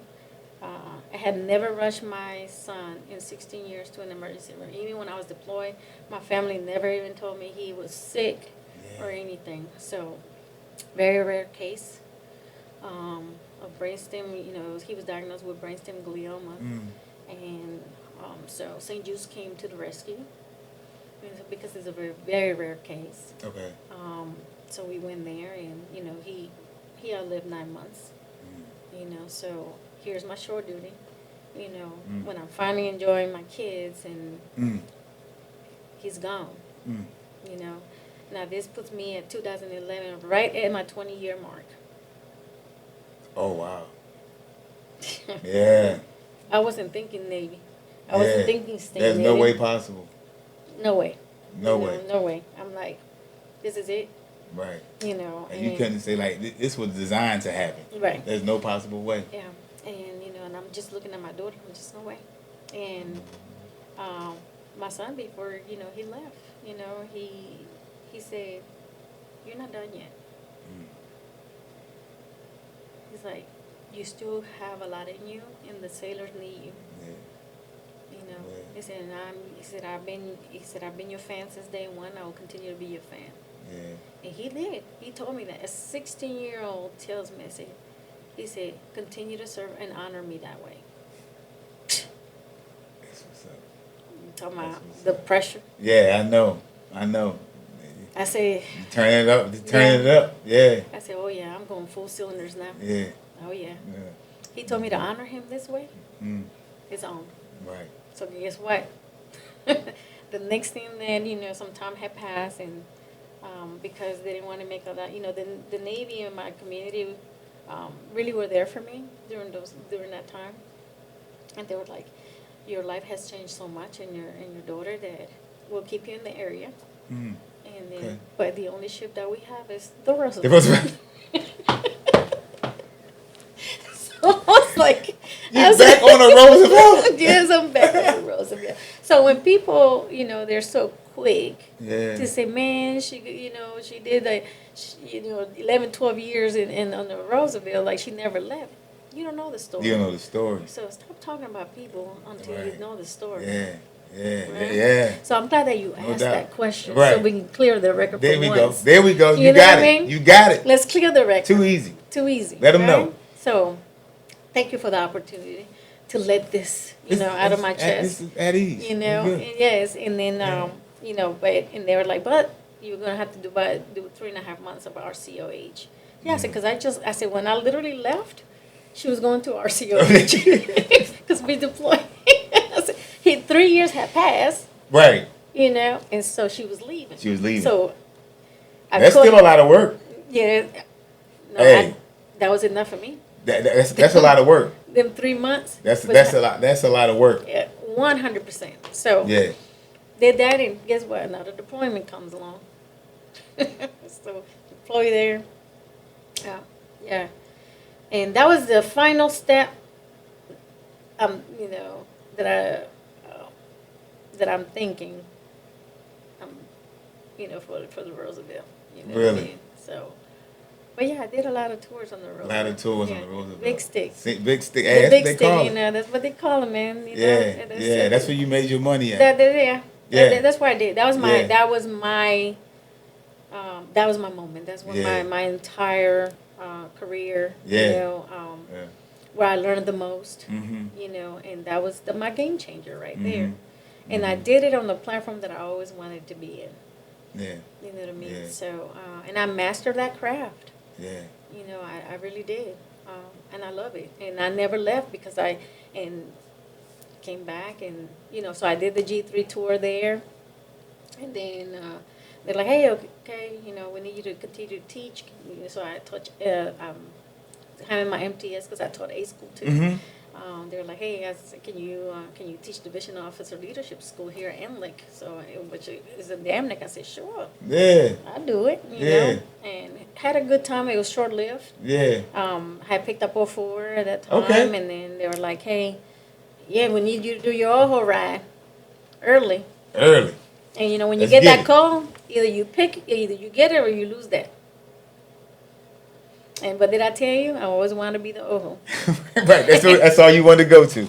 I had never rushed my son in 16 years to an emergency room. Even when I was deployed, my family never even told me he was sick or anything. So, very rare case of brainstem. He was diagnosed with brainstem glioma, and so St. Jude's came to the rescue because it's a very, very rare case. Okay. So we went there, and he outlived 9 months. So here's my shore duty. When I'm finally enjoying my kids, and he's gone. Now this puts me at 2011, right at my 20-year mark. Oh wow. Yeah. I wasn't thinking Navy. I wasn't thinking staying There's Navy. no way possible. No way. No way. No way. I'm like, this is it. Right. And you couldn't say like this was designed to happen. Right. There's no possible way. Yeah. And and I'm just looking at my daughter. I'm just no way. And my son, before he left, he said, "You're not done yet." He's like, "You still have a lot in you, and the sailors need you." Yeah. He said, I've been your fan since day one. I will continue to be your fan. Yeah. And he did. He told me that. A 16-year-old tells me, he said, continue to serve and honor me that way. That's what's up. You talking about the pressure? Yeah, I know. I say, you turn it up. Yeah. I said, oh yeah, I'm going full cylinders now. Yeah. Oh yeah. He told me to honor him this way. His own. Right. So guess what? The next thing then, some time had passed, and because they didn't want to make all that, the Navy and my community really were there for me during that time, and they were like, your life has changed so much, and your daughter, that we'll keep you in the area. And then, but the only ship that we have is the Roosevelt. So I was like, you're back on a Roosevelt. Yes, I'm back on a Roosevelt. So when people, they're so quick to say, man, she did 11, 12 years on the Roosevelt, like she never left. You don't know the story. You don't know the story. So stop talking about people until you know the story. Yeah. Right? Yeah. So I'm glad that you asked that question, right. so we can clear the record. There for we once. go. There we go. You know got what it. I mean? You got it. Let's clear the record. Too easy. Let them know. So, thank you for the opportunity to let this, out of my chest. It's at ease. Yes, and then, and they were like, but you're gonna have to do 3.5 months of RCOH. Yeah, I said, I said, when I literally left, she was going to RCOH because we deployed. I said, 3 years had passed. Right. You know, and so she was leaving. She was leaving. So That's still a lot of work. Yeah. No, Hey. that was enough for me. That's a lot of work. Them 3 months. That's a lot. That's a lot of work. Yeah, 100%. So Yeah. did that, and guess what? Another deployment comes along. So deploy there. Yeah, yeah, and that was the final step. You know that I'm thinking. You know, for the Roosevelt. You know Really? what I mean? So. But yeah, I did a lot of tours on the road. A lot of tours on the Roosevelt. Big stick. Big stick. The Hey, big that's stick, you know, that's what they call them, man. You Yeah, know, yeah. That's where you made your money at. Yeah. That's what I did. That was my. Yeah. That was my. That was my moment. That's when Yeah. my entire career. Yeah. You know, Yeah. where I learned the most. Mm-hmm. You know, and that was my game changer right there. Mm-hmm. And I did it on the platform that I always wanted to be in. Yeah. You know what I mean? Yeah. So, and I mastered that craft. Yeah. You know, I really did. And I love it. And I never left because came back and, you know, so I did the G3 tour there. And then they're like, hey, okay, you know, we need you to continue to teach. So I taught, having my MTS because I taught A school too. Mm-hmm. They were like, hey, can you teach Division Officer Leadership School here at NLIC? So, which is a damn nick. I said, sure. Yeah. I'll do it, you Yeah. know. And had a good time. It was short-lived. Yeah. I picked up 04 at that time. Okay. And then they were like, hey, yeah, we need you to do your OHO ride early. Early. And, you know, when you Let's get get that it. call, either you get it or you lose that. And but did I tell you, I always wanted to be the OHO. Right. That's all you wanted to go to.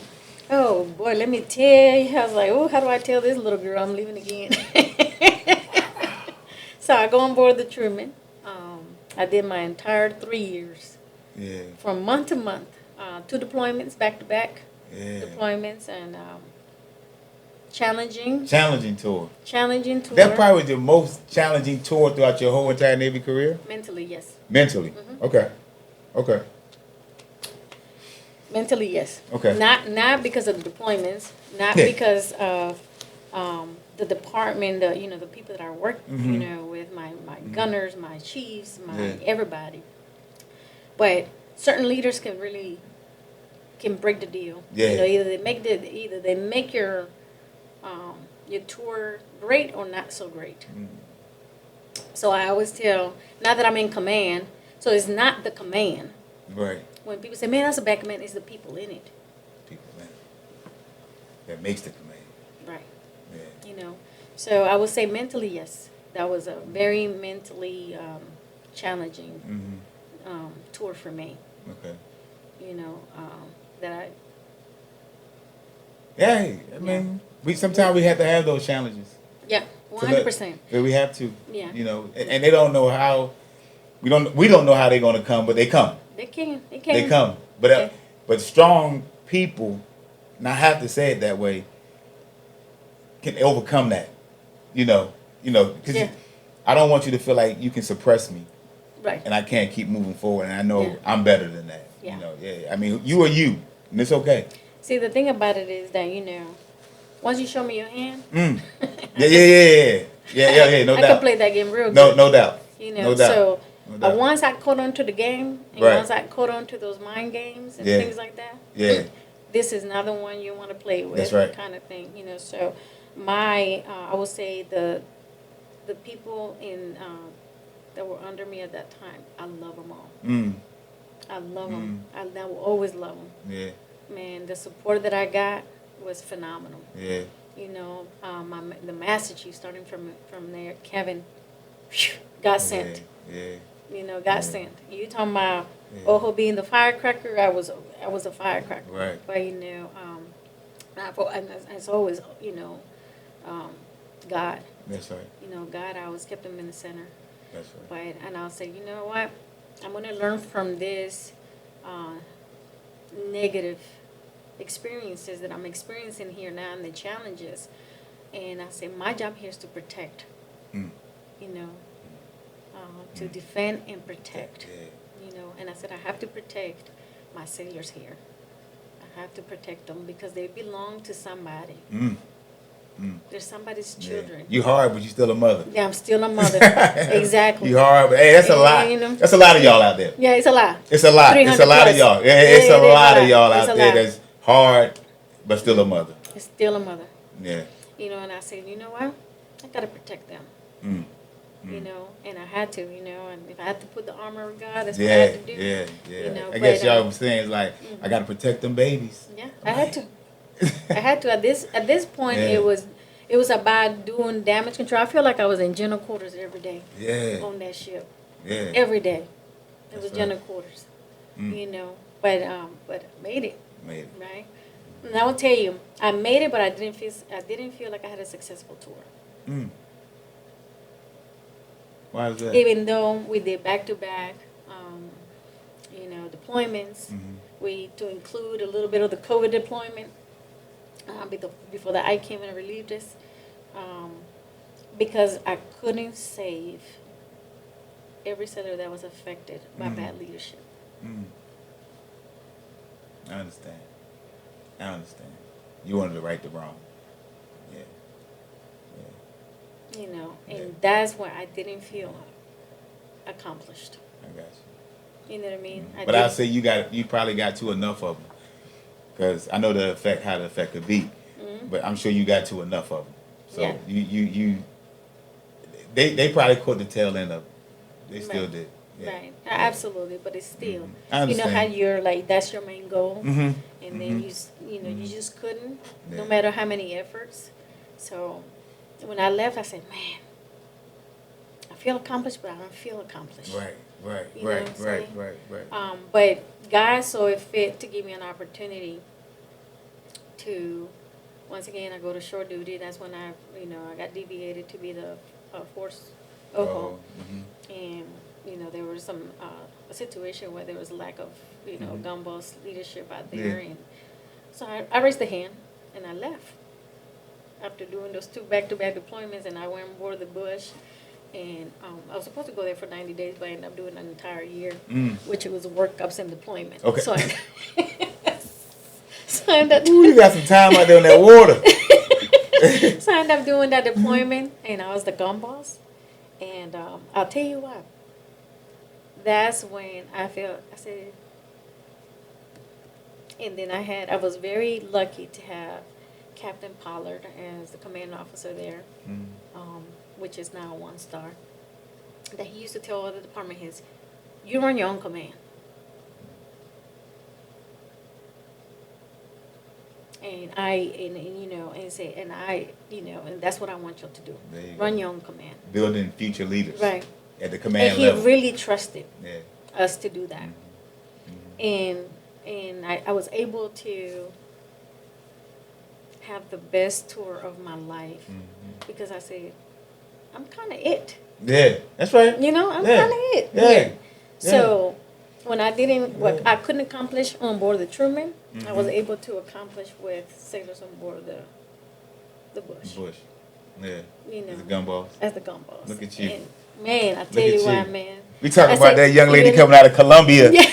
Oh, boy, let me tell you. I was like, oh, how do I tell this little girl I'm leaving again? So I go on board the Truman. I did my entire 3 years. Yeah. From month to month. 2 deployments, back-to-back Yeah. deployments, and challenging tour. Challenging tour. That probably was your most challenging tour throughout your whole entire Navy career? Mentally, yes. Mentally? Mhm. Okay. Okay. Mentally, yes. Okay. Not because of the deployments, not Yeah. because of the department, the people that I work, Mhm. with my gunners, my chiefs, Yeah. everybody. But certain leaders can break the deal. Yeah. You know, either they make your tour great or not so great. Mm. So I always tell, now that I'm in command, so it's not the command. Right. When people say, man, that's a bad command, it's the people in it. People, man. That makes the command. Right. Yeah. You know, so I would say mentally, yes, that was a very mentally challenging Mm-hmm. Tour for me. Okay. You know, that Yeah, I mean, sometimes we have to have those challenges. yeah, 100%. We have to. Yeah. You know, and they don't know how. We don't know how they're gonna come, but they come. They can. They come. But strong people, and I have to say it that way, can overcome that. You know, because Yeah. I don't want you to feel like you can suppress me, Right. and I can't keep moving forward. And I know Yeah. I'm better than that. Yeah. You know, yeah. I mean, you are you, and it's okay. See, the thing about it is that, once you show me your hand, Mm. Yeah. No I doubt. can play that game real good. No doubt. You know, No doubt. so No doubt. once I caught on to the game, and Right. once I caught on to those mind games and Yeah. things like that, Yeah. this is not the one you want to play with. That's right. Kind of thing, So I would say the people that were under me at that time, I love them all. Mm. I love them. I will always love them. Yeah. Man, the support that I got was phenomenal. Yeah. The Master Chief, starting from there, Kevin, got sent. Yeah. Got sent. You talking about Yeah. Oho being the firecracker? I was a firecracker. Right. But and it's always God. That's right. God. I always kept him in the center. That's right. And I'll say, you know what? I'm going to learn from this negative experiences that I'm experiencing here now and the challenges. And I say, my job here is to protect, Mm. to defend and protect, Yeah. And I said, I have to protect my sailors here. I have to protect them because they belong to somebody. Mm. They're somebody's children. Yeah. You hard, but you still a mother. Yeah, I'm still a mother. Exactly. You hard, but hey, that's a lot. You know, that's a lot of y'all out there. Yeah, it's a lot. It's a lot. It's a lot of y'all. Yeah, it's a lot of y'all out there that's hard, but still a mother. It's still a mother. Yeah. You know, and I said, you know what? I gotta protect them. You know, and I had to, you know, and if I had to put the armor of God, that's what I had to do. Yeah. You know, I guess y'all was saying it's like I gotta protect them babies. Yeah, I had to. I had to. At this point, it was about doing damage control. I feel like I was in general quarters every day. Yeah. On that ship. Yeah. Every day, it was general quarters. You know, but I made it. Made it. Right. And I will tell you, I made it, but I didn't feel like I had a successful tour. Why is that? Even though we did back-to-back, you know, deployments, we to include a little bit of the COVID deployment before the I came and relieved us, because I couldn't save every sailor that was affected by bad leadership. I understand. You wanted to right the wrong. You know, and that's why I didn't feel accomplished. I got you. You know what I mean? But I'll say you probably got to enough of them, because I know how the effect could be, but I'm sure you got to enough of them. So they probably caught the tail end of it. They still did. Yeah. Right, absolutely, but it's still, I you know understand. how you're like, that's your main goal, and then you know, you just couldn't, no matter how many efforts. So when I left, I said, man, I feel accomplished, but I don't feel accomplished. Right. You know what I'm saying? But God saw it fit to give me an opportunity to, once again, I go to shore duty. That's when I got deviated to be the Force OHO. And, you know, there was some a situation where there was lack of, you know, gun boss leadership out there. And so I raised the hand and I left. After doing those 2 back-to-back deployments, and I went on board the Bush, and I was supposed to go there for 90 days, but I ended up doing an entire year, which it was workups and deployment. Okay. So I ended up Ooh, you got some time out there in that water. So I ended up doing that deployment, and I was the gun boss. And I'll tell you what, that's when I said, and then I was very lucky to have Captain Pollard as the commanding officer there, which is now a 1-star, that he used to tell all the department heads, you run your own command. And and that's what I want you to do. Run your own command. Building future leaders. Right. At the command level. And he really trusted us to do that. And I was able to have the best tour of my life because I said, I'm kind of it. Yeah, that's right. You know, I'm kind of it. Yeah. So when I what I couldn't accomplish on board the Truman, I was able to accomplish with sailors on board the Bush. Yeah. You know, as a gun boss. As the gun boss. Look at you. And, man, I tell you what, man. We talking about that young lady coming out of Columbia. Yeah.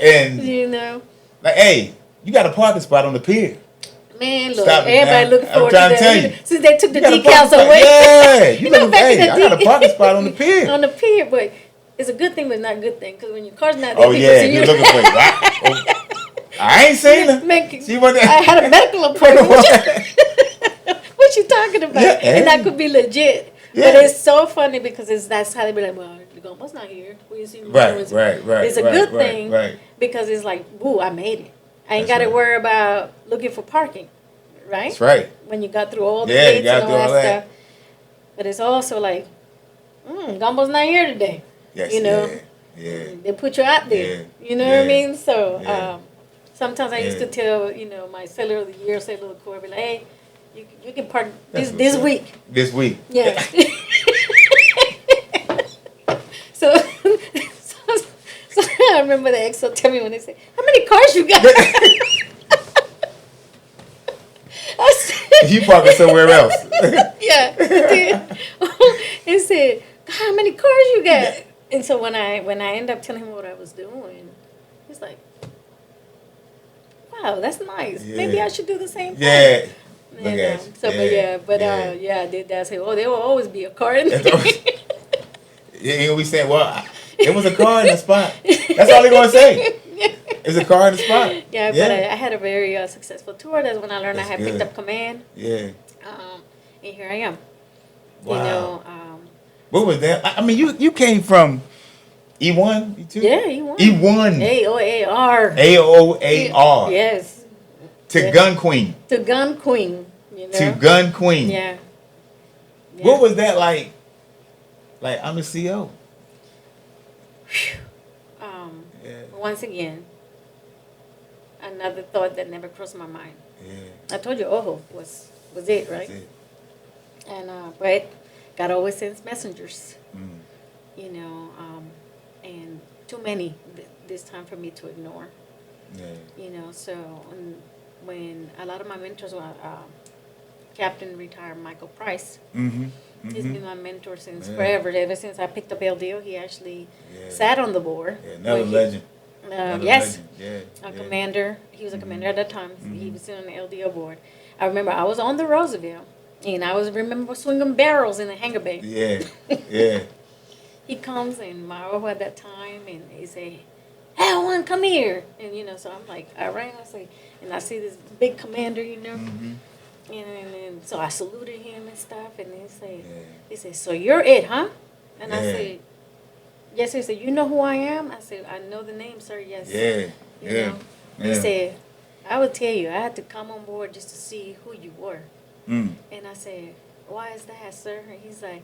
And you know, like, hey, you got a parking spot on the pier. Man, look, everybody looking forward to that. I'm trying to tell you. Since they took the decals away. Yeah, you know, hey, I got a parking spot on the pier. On the pier, but it's a good thing, but it's not a good thing, because when your car's not there, oh yeah, you're looking for it. I ain't seen her. I had a medical appointment. What you talking about? Yeah, and that could be legit. Yeah. But it's so funny because that's how they be like, well, the gun boss not here. We see right. It's a good thing because it's like, woo, I made it. I ain't got to worry about looking for parking, right? That's right. When you got through all the gates and all that stuff. But it's also like, Gumbo's not here today. Yes, you know? Yeah. They put you out there. You know what I mean? So sometimes I used to tell, my Sailor of the Year, Sailor of the Corps, be like, hey, you can park this week. This week. Yeah. So I remember the XO tell me when they say, how many cars you got? I said, you parking somewhere else. Yeah. It said, how many cars you got? And so when I ended up telling him what I was doing, he's like, wow, that's nice. Maybe I should do the same thing. Yeah. Look at you. So, yeah, I did that. I said, oh, there will always be a car in there. Yeah, we said, well, there was a car in the spot. That's all they're gonna say. There's a car in the spot. Yeah, but I had a very successful tour. That's when I learned That's I had good. picked up command. Yeah. And here I am. Wow. You know. What was that? I mean, you came from E1, E2? Yeah, E1. E1. AOAR. AOAR. Yes. To Gun Queen. To Gun Queen. You know. To Gun Queen. Yeah. What was that like? Like, I'm a CO. Once again, another thought that never crossed my mind. Yeah. I told you Ojo was it, right? That's it. And but God always sends messengers. Mm. You know, and too many this time for me to ignore. Yeah. You know, so when a lot of my mentors were Captain retired Michael Price. Mm-hmm. Mm-hmm. He's been my mentor since forever. Ever since I picked up LDO, he actually Yeah. sat on the board. Yeah, another legend. Another Yes, legend. Yeah. a yeah. commander. He was a commander at that time. Mm-hmm. He was sitting on the LDO board. I remember I was on the Roosevelt, and I remember swinging barrels in the hangar bay. Yeah. Yeah. He comes and my Ojo at that time, and he say, "Hey, Owen, come here." And you know, so I'm like, all right. I say, and I see this big commander, you know. Mm-hmm. And so I saluted him and stuff, and Yeah. he said, "So you're it, huh?" And I Yeah. said, "Yes." He said, "You know who I am?" I said, "I know the name, sir. Yes." Yeah. You Yeah. know? Yeah. He said, "I would tell you, I had to come on board just to see who you were." Mm. And I said, "Why is that, sir?" And he's like,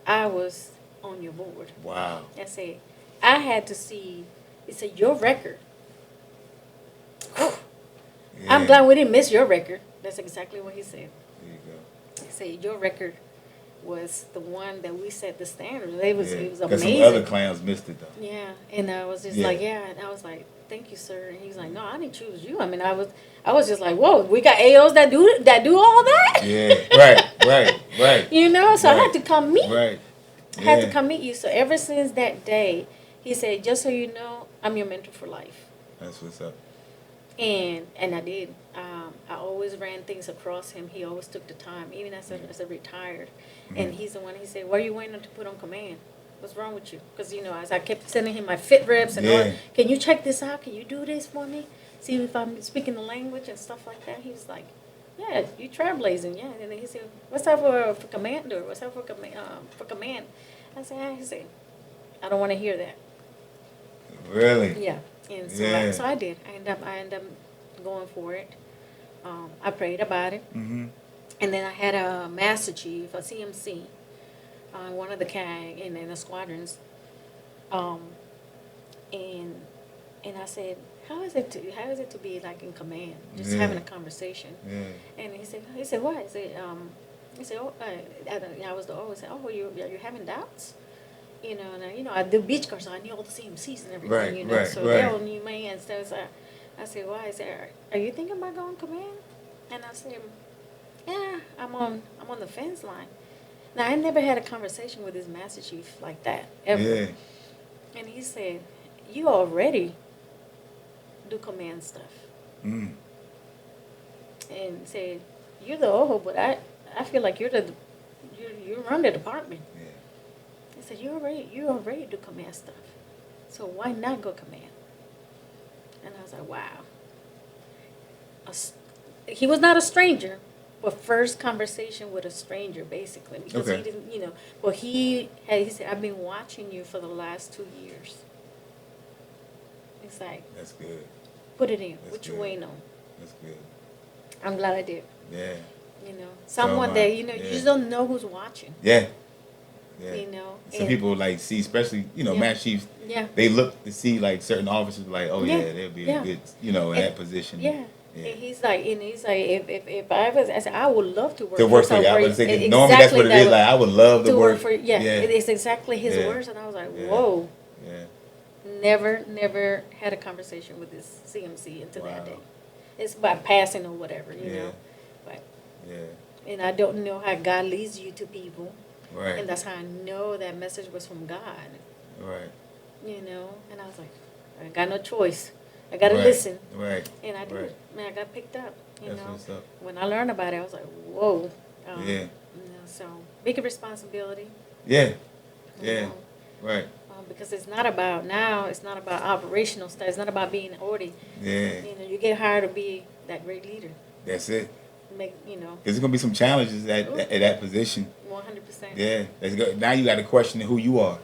"I was on your board." Wow. I said, "I had to see." He said, "Your record." Yeah. I'm glad we didn't miss your record. That's exactly what he said. There you go. He said, "Your record was the one that we set the standard." It was Yeah. 'Cause amazing. some other clowns missed it though. Yeah, and I was just Yeah. like, yeah, and I was like, "Thank you, sir." And he's like, "No, I didn't choose you." I mean, I was just like, "Whoa, we got AOs that do all that." Yeah. Right. You know, so I Right. had to come meet. Right. I had to come meet you. So ever since that day, he said, "Just so you know, I'm your mentor for life." That's what's up. And I did. I always ran things across him. He always took the time, even as a retired. And he's the one. He said, "What are you waiting to put on command? What's wrong with you?" Because you know, as I kept sending him my fit reps and all, Yeah. "Can you check this out? Can you do this for me? See if I'm speaking the language and stuff like that." He was like, "Yeah, you trailblazing, yeah." And then he said, "What's up for commander? What's up for command?" I said, "I don't want to hear that." Really? Yeah, and so Yeah. so I did. I ended up going for it. I prayed about it, Mm-hmm. and then I had a master chief, a CMC, one of the CAG in the squadrons, and I said, how is it to be like in command, just Yeah. having a conversation?" Yeah. And he said what? He said, "Oh, I was always saying, oh, you're having doubts." You know, and I do beach cars, so I knew all the CMCs and everything, Right, you know. right, So right. they all knew me and stuff. So I said, "Why?" I said, "Are you thinking about going command?" And I said, "Yeah, I'm on the fence line." Now I never had a conversation with his master chief like that ever. Yeah. And he said, "You already do command stuff." Mm. And said, "You're the Ojo, but I feel like you run the department." Yeah. He said, you already do command stuff. So why not go command?" And I was like, wow. He was not a stranger, but first conversation with a stranger, basically. Because Okay. he didn't, well, he said, "I've been watching you for the last 2 years." It's like, That's good. put it in. That's What you good. waiting on? That's good. I'm glad I did. Yeah. Someone am I. that, Yeah. you just don't know who's watching. Yeah. Yeah. Some and- people like see, especially Yeah. mass chiefs. Yeah. They look to see like certain officers like, oh Yeah. yeah, they'll be Yeah. a good, in And- that position. Yeah. Yeah. And he's like, if I was, I said, I would love to work To work for you, I was thinking. Normally that's what it is. Like I would love to work for. Yeah, Yeah. it's exactly his Yeah. words, and I was like, Yeah. whoa. Yeah. Never had a conversation with this CMC until that Wow. day. It's by passing or whatever, you Yeah. know. But Yeah. and I don't know how God leads you to people, Right. and that's how I know that message was from God, Right. And I was like, I got no choice. I got to Right. listen, Right. and I did. Right. Man, I got picked up. You That's know, what's up. when I learned about it, I was like, whoa. Yeah. You know, so big responsibility. Yeah. You Yeah. know, Right. because it's not about now. It's not about operational stuff. It's not about being ordy. Yeah. You know, you get hired to be that great leader. That's it. Make you know. There's gonna be some challenges at that position. 100%. Yeah. Now you got to question who you are.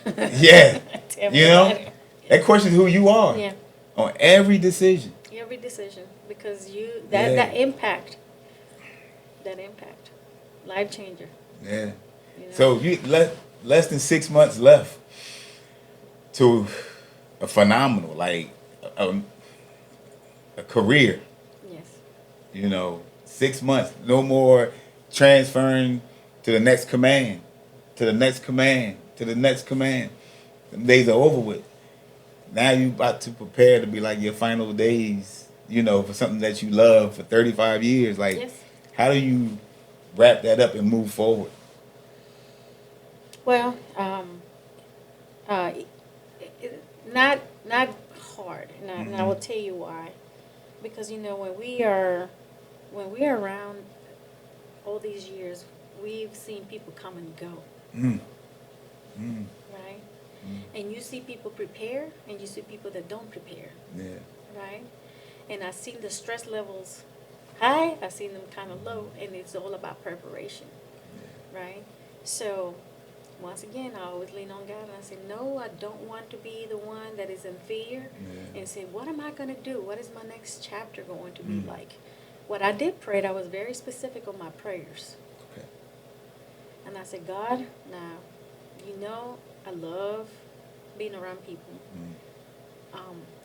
Yeah. Tell me You know, about it. that questions who you are. Yeah. On every decision. Every decision, because Yeah. that impact, life changer. Yeah. You know? So you less than 6 months left to a phenomenal, like a career. Yes. You know, 6 months, no more transferring to the next command, to the next command, to the next command. Them days are over with. Now you about to prepare to be like your final days, you know, for something that you love for 35 years. Like, Yes. how do you wrap that up and move forward? Well, not hard, and I will tell you why. Because you know when we are around all these years, we've seen people come and go, Mm. Mm. right? Mm. And you see people prepare, and you see people that don't prepare, Yeah. right? And I've seen the stress levels high, I've seen them kind of low, and it's all about preparation, right? So, once again, I always lean on God, and I say, no, I don't want to be the one that is in fear and say, what am I going to do? What is my next chapter going to be like? What I did pray, I was very specific on my prayers. Okay. And I said, God, now, you know I love being around people.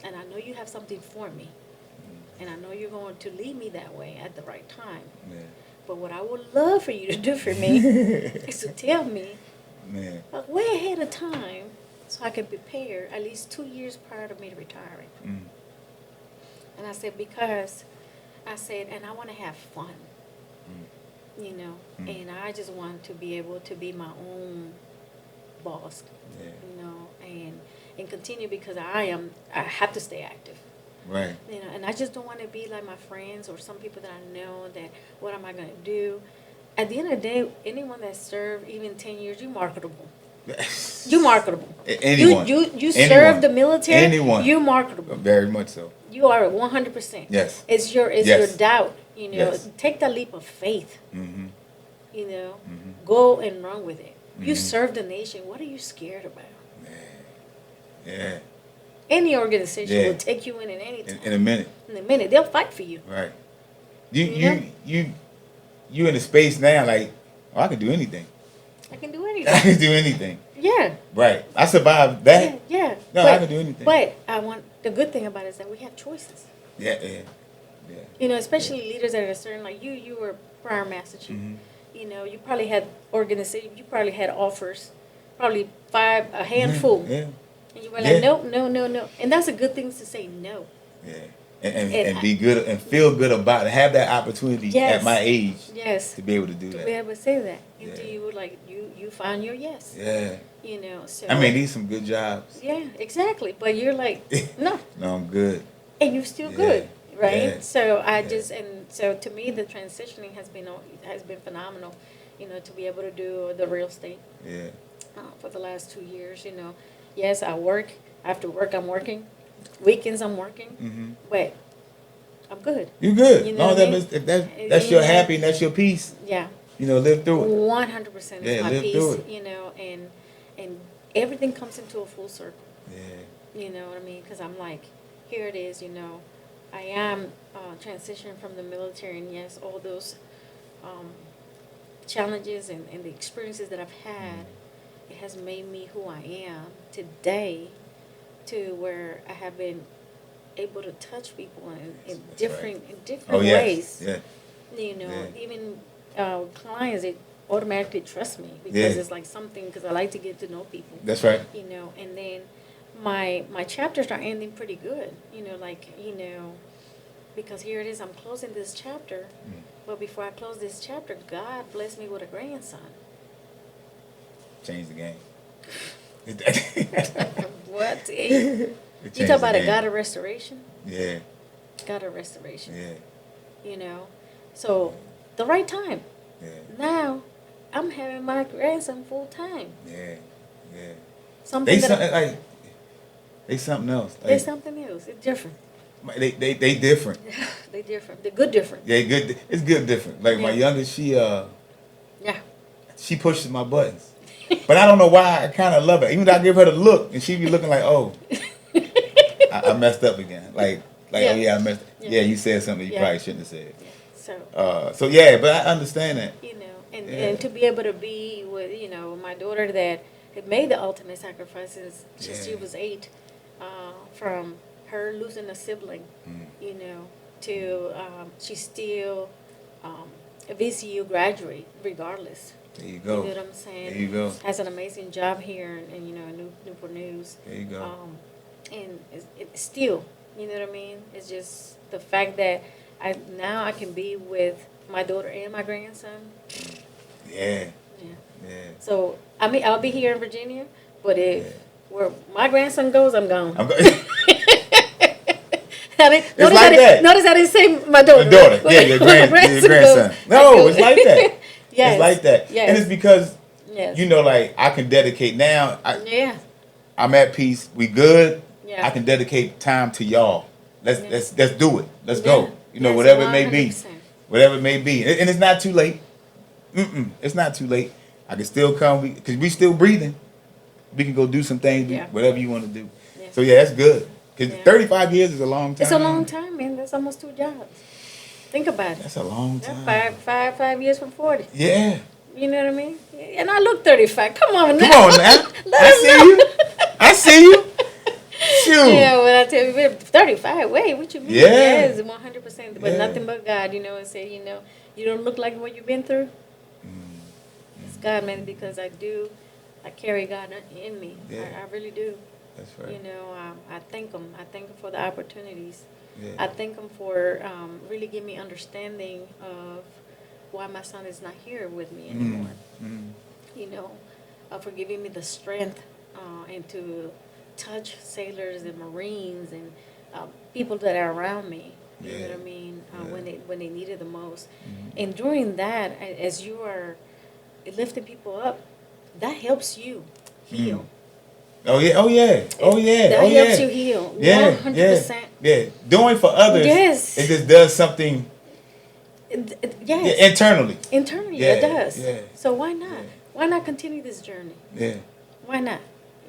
And I know you have something for me. And I know you're going to lead me that way at the right time. Yeah. But what I would love for you to do for me is to tell me way ahead of time so I can prepare at least 2 years prior to me retiring. And I said, because I said, and I want to have fun, you know, and I just want to be able to be my own boss, you know, and continue because I have to stay active. Right. You know, and I just don't want to be like my friends or some people that I know that what am I going to do? At the end of the day, anyone that served even 10 years, you're marketable. You're marketable. Anyone. You serve the military. Anyone. You're marketable. Very much so. You are 100%. Yes. It's your doubt. You know, Yes. take that leap of faith. Mm-hmm. You know, Mm-hmm. go and run with it. You Mhm. serve the nation. What are you scared about? Yeah. Any organization Yeah. will take you in at any time. In a minute. In a minute, they'll fight for you. Right. Yeah. You in a space now like, oh, I can do anything. I can do I anything. can do anything. Yeah. Right. I survived that. Yeah. No, I can do anything. But the good thing about it is that we have choices. Yeah. You know, especially leaders that are certain, like you were prior master chief. Mm-hmm. You know, you probably had organization, you probably had offers, probably a handful. Yeah. And you were like, no. And that's a good thing to say no. Yeah. And be good and feel good about it. Have that opportunity Yes. at my age Yes. to be able to do To that. be able to say that. Yeah. Until you would like, you find your yes. Yeah. You know, so. I mean, these some good jobs. Yeah, exactly. But you're like, no. No, I'm good. And you're still Yeah. good, right? Yeah. So Yeah. so to me, the transitioning has been phenomenal. You know, to be able to do the real estate Yeah. for the last 2 years. You know, yes, I work. After work, I'm working. Weekends, I'm working. Mm-hmm. But I'm good. You good. You know No, what I mean? if that's your Yeah. happy and that's your peace. Yeah. You know, live through it. 100% is Yeah, my live piece. through it. You know, and everything comes into a full circle. Yeah. You know what I mean? Because I'm like, here it is, you know. I am transitioning from the military, and yes, all those challenges and the experiences that I've had, it has made me who I am today, to where I have been able to touch people in different Oh, yes. ways. Yeah. You know, Yeah. even clients, they automatically trust me because Yeah. it's like something, because I like to get to know people. That's right. You know, and then my chapters are ending pretty good, you know, like, you know, because here it is, I'm closing this chapter, but before I close this chapter, God blessed me with a grandson. Change the game. What? It You changed talk about the a game. God of restoration? Yeah. God of restoration. Yeah. you know. So the right time. Yeah. Now I'm having my grandson full time. Yeah. Yeah. Something that Like they something else. there's Like something else. It's different. they different. They different. They're good different. Yeah, good. It's good different. Like my Yeah. youngest, Yeah. she pushes my buttons, but I don't know why. I kind of love it. Even though I give her the look, and she be looking like, oh, I messed up again. Like Yeah. oh yeah, I messed. Yeah. Yeah, you said something you Yeah. probably shouldn't have said. So So yeah, but I understand that. you know, and Yeah. and to be able to be with my daughter that had made the ultimate sacrifices since she Yeah. was 8, from her losing a sibling, Mm. to she's still a VCU graduate regardless. There you You go. know what I'm saying? There you go. Has an amazing job here in Newport News. There you go. And it's still, you know what I mean? It's just the fact that I can be with my daughter and my grandson. Yeah. Yeah. Yeah. So I mean, I'll be here in Virginia, but if Yeah. where my grandson goes, I'm gone. It's like that. Notice I didn't say my daughter. Your daughter, Where- yeah, your where my grandson. goes, No, I go. it's like that. Yes. It's like that, Yes. and it's because Yes. like I can dedicate now. Yeah. I'm at peace. We good. Yeah. I can dedicate time to y'all. Let's Yeah. let's do it. Let's Yeah. go. Yes, Whatever it may be. 100%. Whatever it may be, and it's not too late. It's not too late. I can still come because we still breathing. We can go do some things. Yeah. Whatever you want to do. Yeah. So yeah, that's good. Because Yeah. 35 years is a long time. It's a long time, man. That's almost 2 jobs. Think about it. That's a long That's time. five years from 40. Yeah. You know what I mean? And I look 35. Come on now. Come on now. Let I us see know. you. I see you. Shoot. Yeah, when I tell you, we're 35, wait, what you mean? Yeah. Yes, 100%. But Yeah. nothing but God, and say, you don't look like what you've been through. It's God, man, because I carry God in me. Yeah. I really do. That's right. I thank Him. I thank Him for the opportunities. Yeah. I thank Him for really giving me understanding of why my son is not here with me anymore. For giving me the strength and to touch sailors and Marines and people that are around me. You know what I mean? When they need it the most. And during that, as you are lifting people up, that helps you heal. Oh yeah. Oh yeah. Oh yeah. That Oh yeah. helps you heal. Yeah. 100%. Yeah. Doing for others. Yes. It just does something. Yes. Yeah, internally. Internally, Yeah, it does. yeah. So why not? Yeah. Why not continue this journey? Yeah. Why not?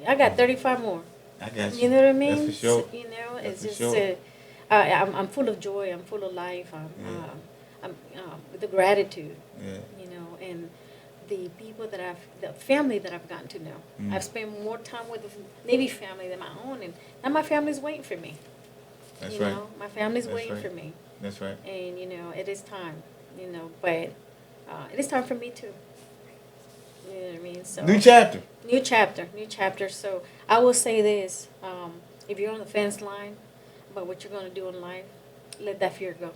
I got 35 more. I got you. You know what I mean? That's for sure. So, That's it's for just sure. I'm full of joy. I'm full of life. I'm with the gratitude. Yeah. And the people the family that I've gotten to know. I've spent more time with the Navy family than my own, and now my family's waiting for me. That's you right. know, my family's That's waiting right. for me, That's right. and it is time. But it is time for me too. You know what I mean? So New chapter. New chapter. So I will say this: if you're on the fence line about what you're going to do in life, let that fear go.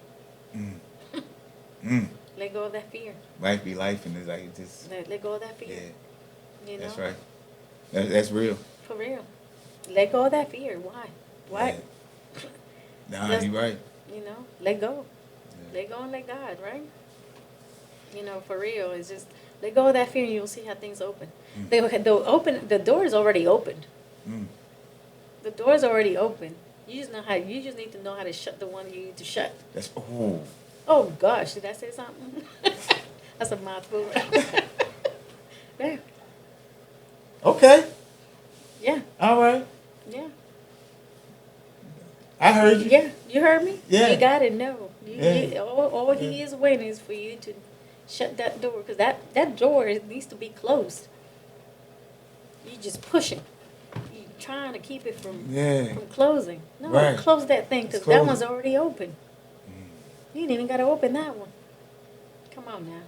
Let go of that fear. Life be life, and it's like just. Let go of that fear. Yeah. You know? That's right. That's real. For real. Let go of that fear. Why? Yeah. Nah, That's- you right. Let go. Yeah. Let go and let God, right? For real. It's just let go of that fear and you'll see how things open. The door is already opened. The door is already open. You just need to know how to shut the one you need to shut. That's Oh gosh, did I say something? That's a mouthful. Yeah. Okay. Yeah. All right. Yeah. I heard you. Yeah. You heard me? Yeah. You got to know. Yeah. All he is waiting is for you to shut that door, because that door needs to be closed. You just pushing. You trying to keep it from closing. No, Right. close that thing, because Let's that close one's it. already open. You ain't even got to open that one. Come on now.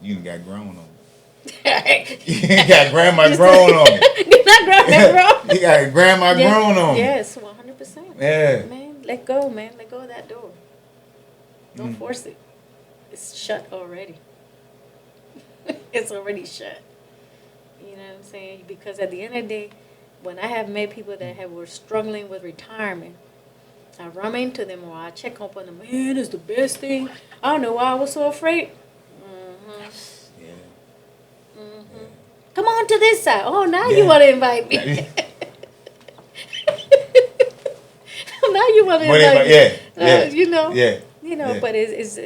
You done got grown on me. You You got grandma grown on me. not grandma, bro. You got grandma grown on me. Yes, 100%. Yeah. Man, let go, man. Let go of that door. Don't force it. It's shut already. It's already shut. You know what I'm saying? Because at the end of the day, when I have met people that were struggling with retirement, I run into them or I check up on them. Man, it's the best thing. I don't know why I was so afraid. Yeah. Come on to this side. Oh, now Yeah. you want to invite me. Now you want to invite me. Yeah. You know. Yeah. You know, Yeah. but it's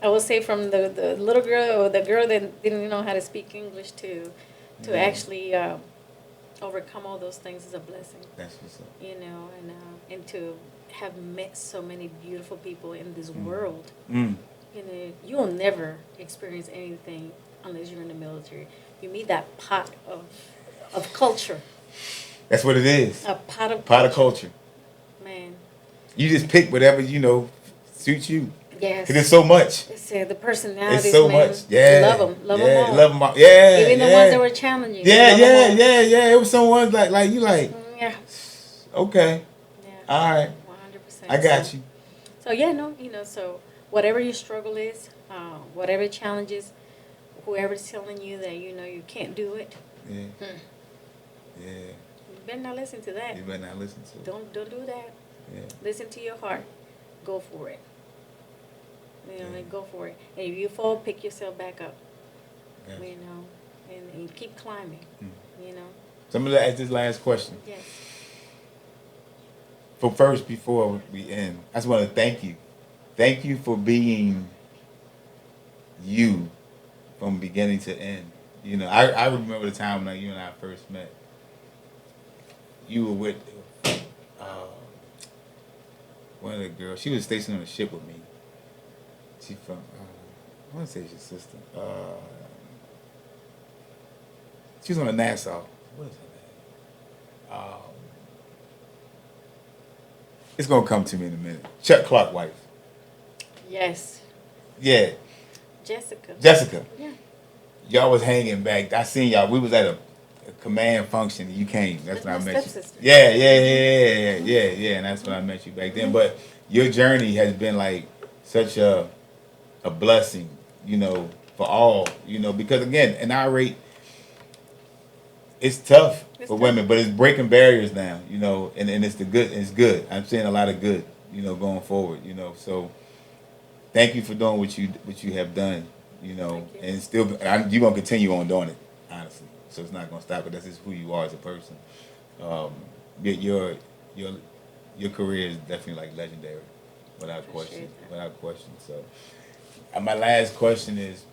I would say from the little girl or the girl that didn't know how to speak English to actually overcome all those things is a blessing. That's what's up. You know, and to have met so many beautiful people in this world. Mm. You know, you'll never experience anything unless you're in the military. You meet that pot of culture. That's what it is. A pot of culture. Man. You just pick whatever, suits you. Yes. Because it's so much. It's the personalities, It's so man. much. Yeah. Love them all. Love them all. Yeah. Even the ones that were challenging. Yeah. It was some ones like you like. Yeah. Okay. Yeah. All right. 100%. I got you. So yeah, no, so whatever your struggle is, whatever challenge is, whoever's telling you that you can't do it, Yeah. Yeah. you better not listen to that. You better not listen to it. Don't do that. Yeah. Listen to your heart. Go for it. Yeah. Like go for it. And if you fall, pick yourself back up. Got you. And keep climbing. So I'm gonna ask this last question. Yes. Before we end, I just want to thank you. Thank you for being you from beginning to end. I remember the time when you and I first met. You were with one of the girls. She was stationed on a ship with me. She from, I want to say she's your sister. She was on the Nassau. What is her name? It's going to come to me in a minute. Chuck Clark wife. Yes. Yeah. Jessica. Yeah. Y'all was hanging back. I seen y'all. We was at a command function and you came. That's when I met you. Stepsister. Yeah. And that's when I met you back then. But your journey has been like such a blessing, for all, because again, in our rate, it's tough for women, but it's breaking barriers now, and it's it's good. I'm seeing a lot of good, going forward, so thank you for doing what you have done, and still, you're going to continue on doing it, honestly. So it's not going to stop, but that's just who you are as a person. Your career is definitely like legendary, without question. So my last question is,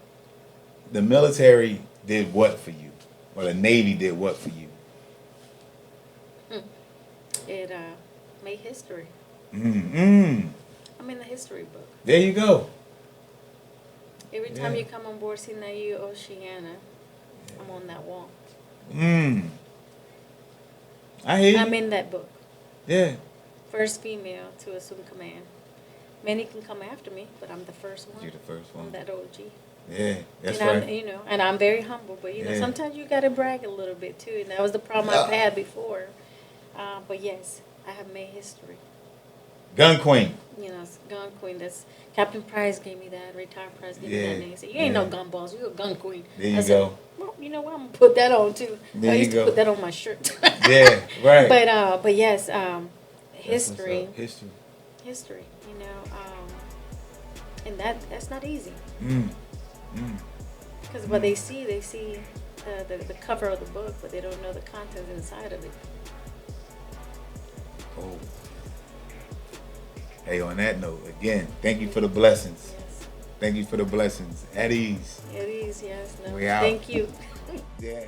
the military did what for you? Or the Navy did what for you? It made history. I'm in the history book. There you go. Every time you come on board Sinayu Oceana, I'm on that wall. I hear you. I'm in that book. Yeah. First female to assume command. Many can come after me, but I'm the first one. You're the first one. I'm that OG. Yeah, that's and right. And I'm very humble, but sometimes you gotta brag a little bit too, and that was the problem I've had before. But yes, I have made history. Gun Queen. Gun Queen. That's Captain Price gave me that. Retired Price gave me that name. He said, "You ain't no gun balls. You a Gun Queen." There you go. Well, you know what? I'm gonna put that on too. There I used you go. to put that on my shirt. Yeah, right. But yes, history. History. And that's not easy. Because what they see the cover of the book, but they don't know the contents inside of it. Oh. Hey, on that note, again, thank you for the blessings. Yes. Thank you for the blessings. At ease. At ease, yes. No, We out. thank you. Yeah.